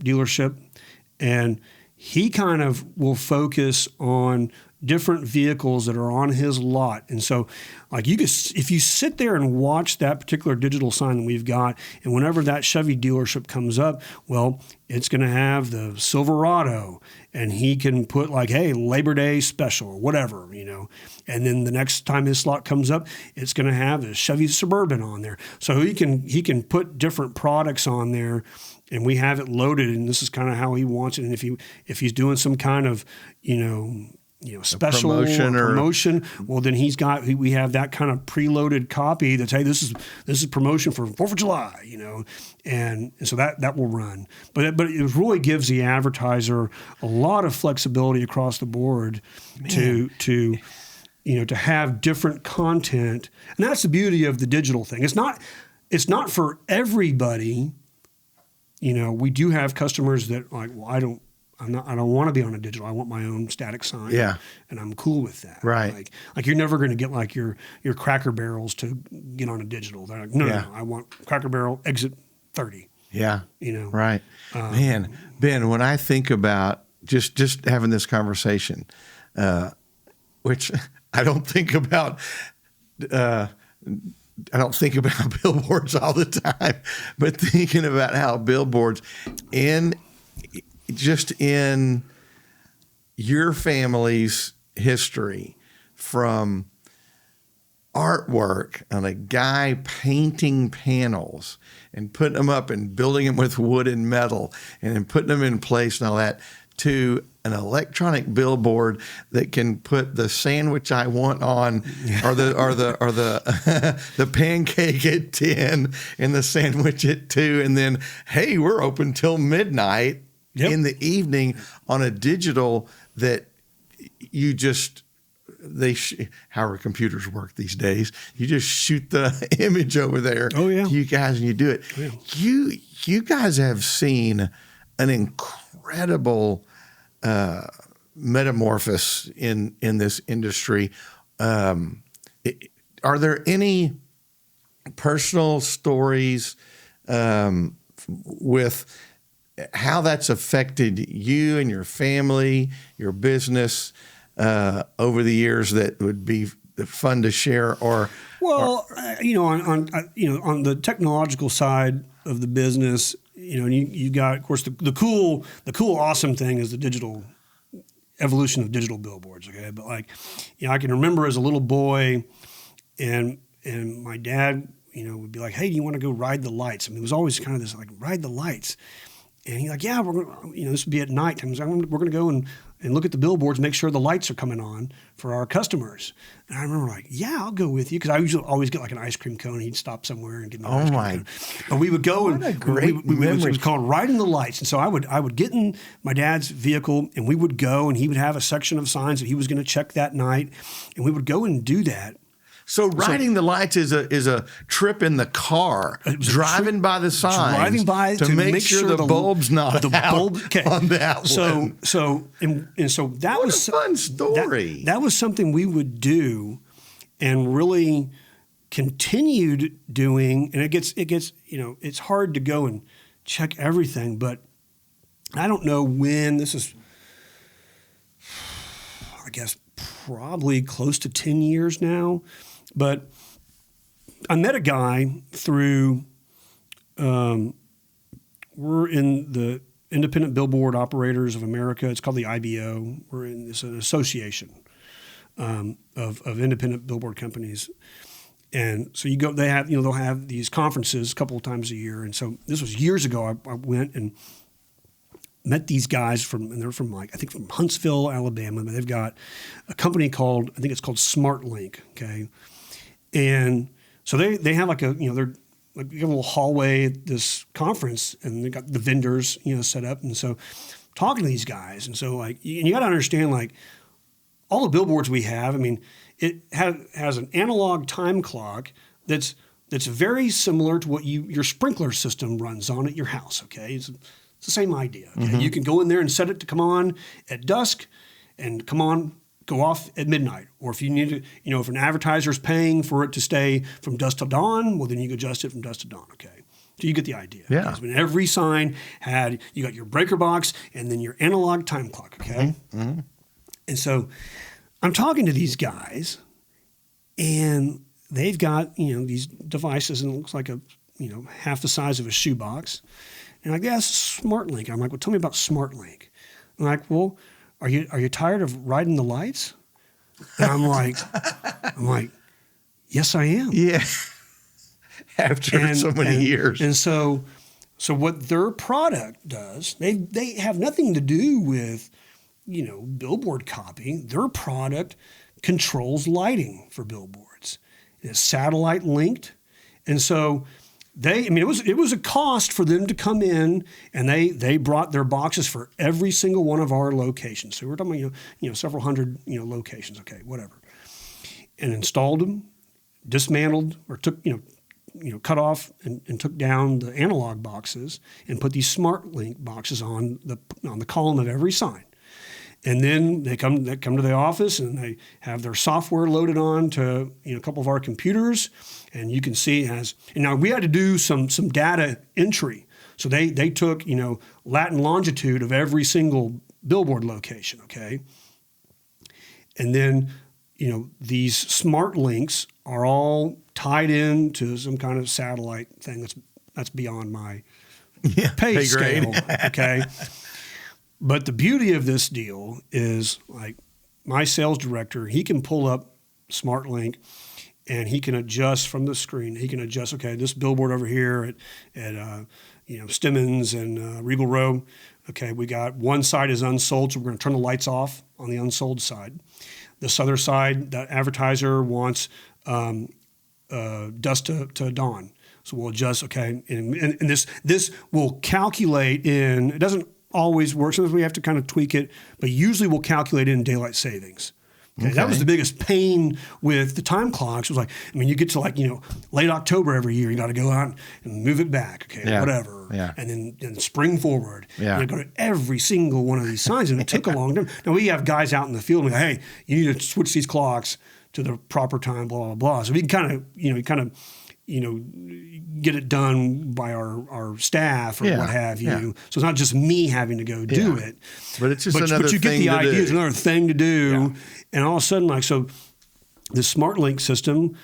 dealership. And he kind of will focus on different vehicles that are on his lot. And so if you sit there and watch that particular digital sign that we've got, and whenever that Chevy dealership comes up, well, it's going to have the Silverado, and he can put hey, Labor Day special or whatever, and then the next time his slot comes up, it's going to have a Chevy Suburban on there. So he can put different products on there, and we have it loaded, and this is kind of how he wants it. And if he's doing some kind of special promotion, well, then we have that kind of preloaded copy that's, hey, this is promotion for 4th of July, and so that will run. But it really gives the advertiser a lot of flexibility across the board to have different content, and that's the beauty of the digital thing. It's not for everybody. We do have customers that I don't want to be on a digital. I want my own static sign. Yeah. And I'm cool with that. Right. Like you're never going to get your Cracker Barrels to get on a digital. They're like, no, I want Cracker Barrel exit 30. Yeah. Right. Man, Ben, when I think about just having this conversation, which I don't think about billboards all the time, but thinking about how billboards in your family's history, from artwork on a guy painting panels and putting them up and building them with wood and metal and then putting them in place and all that, to an electronic billboard that can put the sandwich I want on, or the pancake at 10 and the sandwich at 2, and then, hey, we're open till midnight in the evening on a digital that you just however computers work these days, you just shoot the image over there. Oh yeah, to you guys, and you do it. Oh, yeah. You guys have seen an incredible metamorphosis in this industry. Are there any personal stories with how that's affected you and your family, your business over the years that would be fun to share? On the technological side of the business, you got, of course, the cool, awesome thing is the digital evolution of digital billboards. Okay, but I can remember as a little boy, and my dad, would be like, "Hey, do you want to go ride the lights?" I mean, it was always kind of this ride the lights. And he's like, yeah, this would be at night. We're going to go and look at the billboards, make sure the lights are coming on for our customers. And I remember like, yeah, I'll go with you. Because I usually always get like an ice cream cone. He'd stop somewhere and give me an ice cream cone. But we would go What a great memory. It was called Riding the Lights. And so I would get in my dad's vehicle and we would go, and he would have a section of signs that he was going to check that night. And we would go and do that. So riding the lights is a trip in the car, driving by the signs, driving by to make sure the bulb's not out okay. on that one. So that what was a fun story. That was something we would do, and really continued doing. And it gets it's hard to go and check everything, but I don't know when this is. I guess probably close to 10 years now. But I met a guy through, we're in the Independent Billboard Operators of America. It's called the IBO. It's an association of independent billboard companies. And so they'll have these conferences a couple of times a year. And so this was years ago. I went and met these guys and they're from I think from Huntsville, Alabama. They've got a company called SmartLink. Okay. And so they have they're like you have a little hallway at this conference, and they got the vendors, set up. And so talking to these guys. And so you got to understand all the billboards we have, it has an analog time clock that's very similar to what your sprinkler system runs on at your house. Okay. It's the same idea. Okay? Mm-hmm. You can go in there and set it to come on at dusk and go off at midnight. Or if you need to, if an advertiser is paying for it to stay from dusk till dawn, well, then you can adjust it from dusk to dawn. Okay. So you get the idea. Yeah. Okay? Every sign you got your breaker box and then your analog time clock. Okay. Mm-hmm. And so I'm talking to these guys, and they've got, these devices, and it looks like half the size of a shoebox. And I guess SmartLink. I'm like, well, tell me about SmartLink. I'm like, well, are you tired of riding the lights? And I'm like, yes, I am. Yeah. After so many years. And so what their product does, they have nothing to do with, billboard copy. Their product controls lighting for billboards. It's satellite linked. And so it was a cost for them to come in, and they brought their boxes for every single one of our locations. So we're talking about, several hundred, locations. Okay, whatever. And installed them, dismantled, or took, cut off and took down the analog boxes and put these SmartLink boxes on the column of every sign. And then they come to the office, and they have their software loaded on to a couple of our computers, and you can see and now we had to do some data entry. So they took lat and longitude of every single billboard location, okay? And then these smart links are all tied in to some kind of satellite thing that's beyond my pay scale, okay? But the beauty of this deal is my sales director, he can pull up SmartLink and he can adjust from the screen. He can adjust, okay, this billboard over here at Stemmons and Regal Row. Okay, we got one side is unsold, so we're going to turn the lights off on the unsold side. This other side, that advertiser wants dusk to dawn. So we'll adjust, okay, and this will calculate in, it doesn't always work. Sometimes we have to kind of tweak it, but usually we'll calculate in daylight savings. Okay. That was the biggest pain with the time clocks. It was you get to late October every year, you got to go out and move it back, whatever. Yeah. And then spring forward. Yeah. You go to every single one of these signs, and it took a long time. Now we have guys out in the field and go, hey, you need to switch these clocks to the proper time, blah, blah, blah. So we can kind of get it done by our staff or what have you. Yeah. So it's not just me having to go do it. But it's just another but you get thing the to idea. do. It's another thing to do. Yeah. And all of a sudden, so this SmartLink system,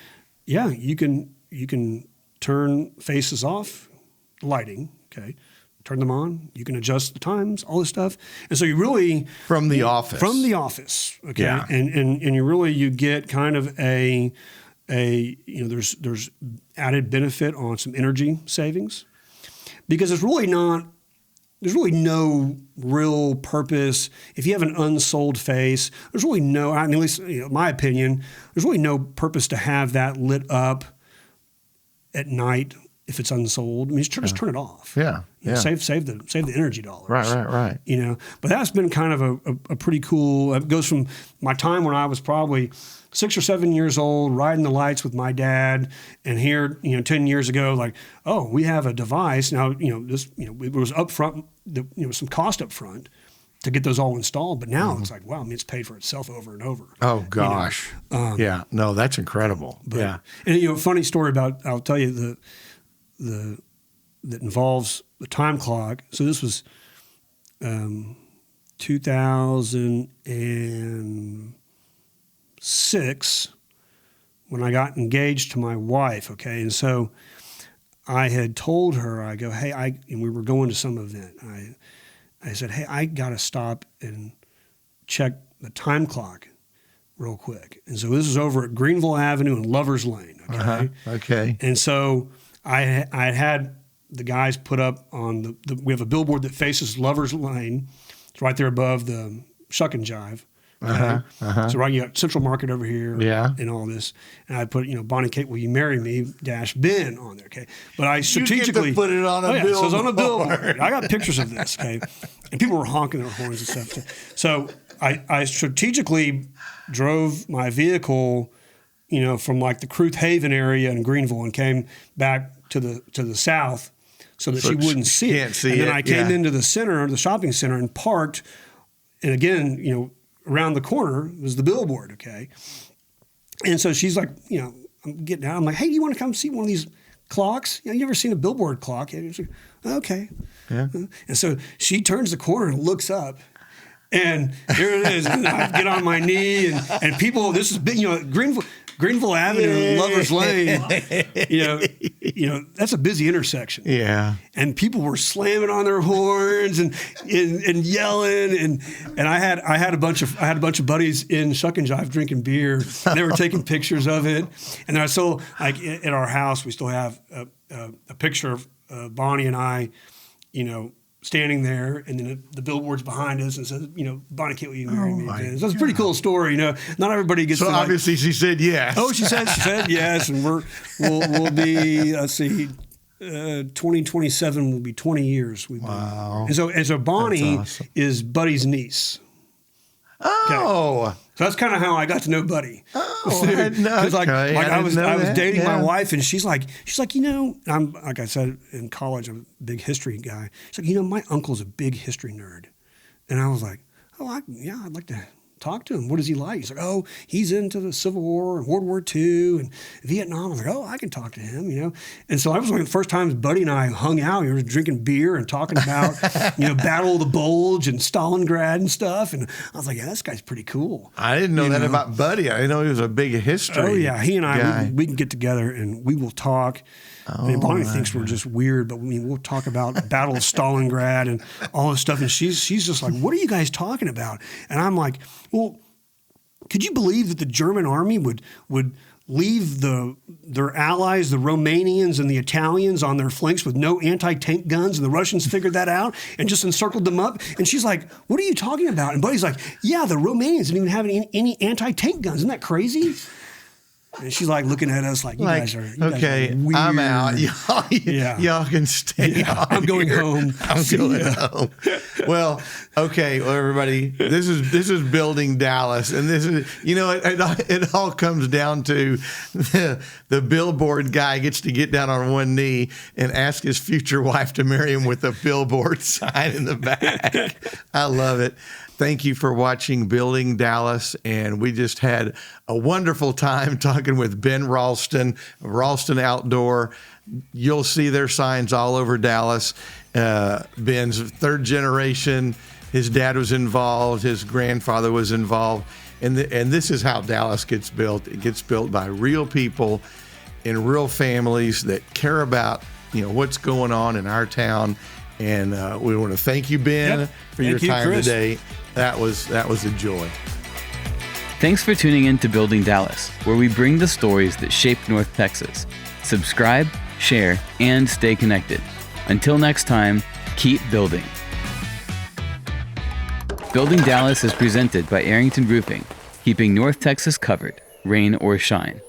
you can turn faces off, lighting, okay, turn them on. You can adjust the times, all this stuff. And so you really from the office, okay, yeah. And you get kind of there's added benefit on some energy savings, because it's really not there's really no real purpose. If you have an unsold face, there's really no, I mean, at least my opinion, there's really no purpose to have that lit up at night if it's unsold. I mean, just turn it off. Yeah. Save the energy dollars. Right. But that's been kind of a pretty cool. It goes from my time when I was probably 6 or 7 years old, riding the lights with my dad, and here, 10 years ago, like, oh, we have a device now. This, it was upfront. Some cost up front to get those all installed, but now it's like, wow, I mean, it's paid for itself over and over. Oh gosh, no, that's incredible. And funny story about, I'll tell you that involves the time clock. So this was 2006 when I got engaged to my wife. Okay, and so I had told her, I go, hey, and we were going to some event. I said, hey, I got to stop and check the time clock real quick. And so this is over at Greenville Avenue and Lovers Lane. Okay. Okay. And so I had the guys put up on we have a billboard that faces Lovers Lane. It's right there above the Shuck and Jive. Okay? So right, you got Central Market over here, and all this. And I put, Bonnie Kate, will you marry me? -Ben on there, okay. But I strategically put it on a billboard. So it's on a billboard. I got pictures of this, okay. And people were honking their horns and stuff. So I strategically drove my vehicle, from like the Cruth Haven area in Greenville and came back to the south so that she wouldn't see it. And then I came into the shopping center, and parked. And again, around the corner was the billboard, okay? And so she's like, I'm getting out. I'm like, hey, do you want to come see one of these clocks? You ever seen a billboard clock? And she's like, okay. Yeah. And so she turns the corner and looks up, and here it is. And I get on my knee, and people, this is big, Greenville Avenue, Lovers Lane, that's a busy intersection. Yeah. And people were slamming on their horns and yelling, and I had a bunch of buddies in Shuck and Jive drinking beer. And they were taking pictures of it, and I still, like, at our house, we still have a picture of Bonnie and I, standing there, and then the billboard's behind us, and says, Bonnie, can't you marry me? So it's a pretty cool story. Not everybody gets. So to, obviously, she said yes. Oh, she said yes, and we'll be. Let's see, 2027 will be 20 years. Wow. And so Bonnie awesome. is Buddy's niece. Oh. Okay. So that's kind of how I got to know Buddy. Oh, because I was dating my wife, and she's like, I'm, like I said, in college, I'm a big history guy. She's like, my uncle's a big history nerd. And I was like, I'd like to talk to him. What is he like? He's like, oh, he's into the Civil War and World War II and Vietnam. I was like, oh, I can talk to him, And so I was one of the first times Buddy and I hung out. We were drinking beer and talking about, Battle of the Bulge and Stalingrad and stuff. And I was like, yeah, this guy's pretty cool. I didn't know that about Buddy. I didn't know he was a big history. Oh, yeah. He and I, guy. we can get together and we will talk. Bonnie thinks we're just weird, but we'll talk about Battle of Stalingrad and all this stuff. And she's just like, what are you guys talking about? And I'm like, well, could you believe that the German army would leave their allies, the Romanians and the Italians, on their flanks with no anti-tank guns, and the Russians figured that out and just encircled them up? And she's like, what are you talking about? And Buddy's like, yeah, the Romanians didn't even have any anti-tank guns. Isn't that crazy? And she's like looking at us like, you guys are weird. I'm out. Y'all can stay out. I'm going home. I'm going home. Well, everybody, this is Building Dallas, and this is, it all comes down to the billboard guy gets to get down on one knee and ask his future wife to marry him with a billboard sign in the back. I love it. Thank you for watching Building Dallas, and we just had a wonderful time talking with Ben Ralston, Ralston Outdoor. You'll see their signs all over Dallas. Ben's third generation. His dad was involved. His grandfather was involved. And this is how Dallas gets built. It gets built by real people in real families that care about what's going on in our town. And we want to thank you, Ben, for your time today. That was a joy. Thanks for tuning in to Building Dallas, where we bring the stories that shape North Texas. Subscribe, share, and stay connected. Until next time, keep building. Building Dallas is presented by Arrington Roofing, keeping North Texas covered, rain or shine.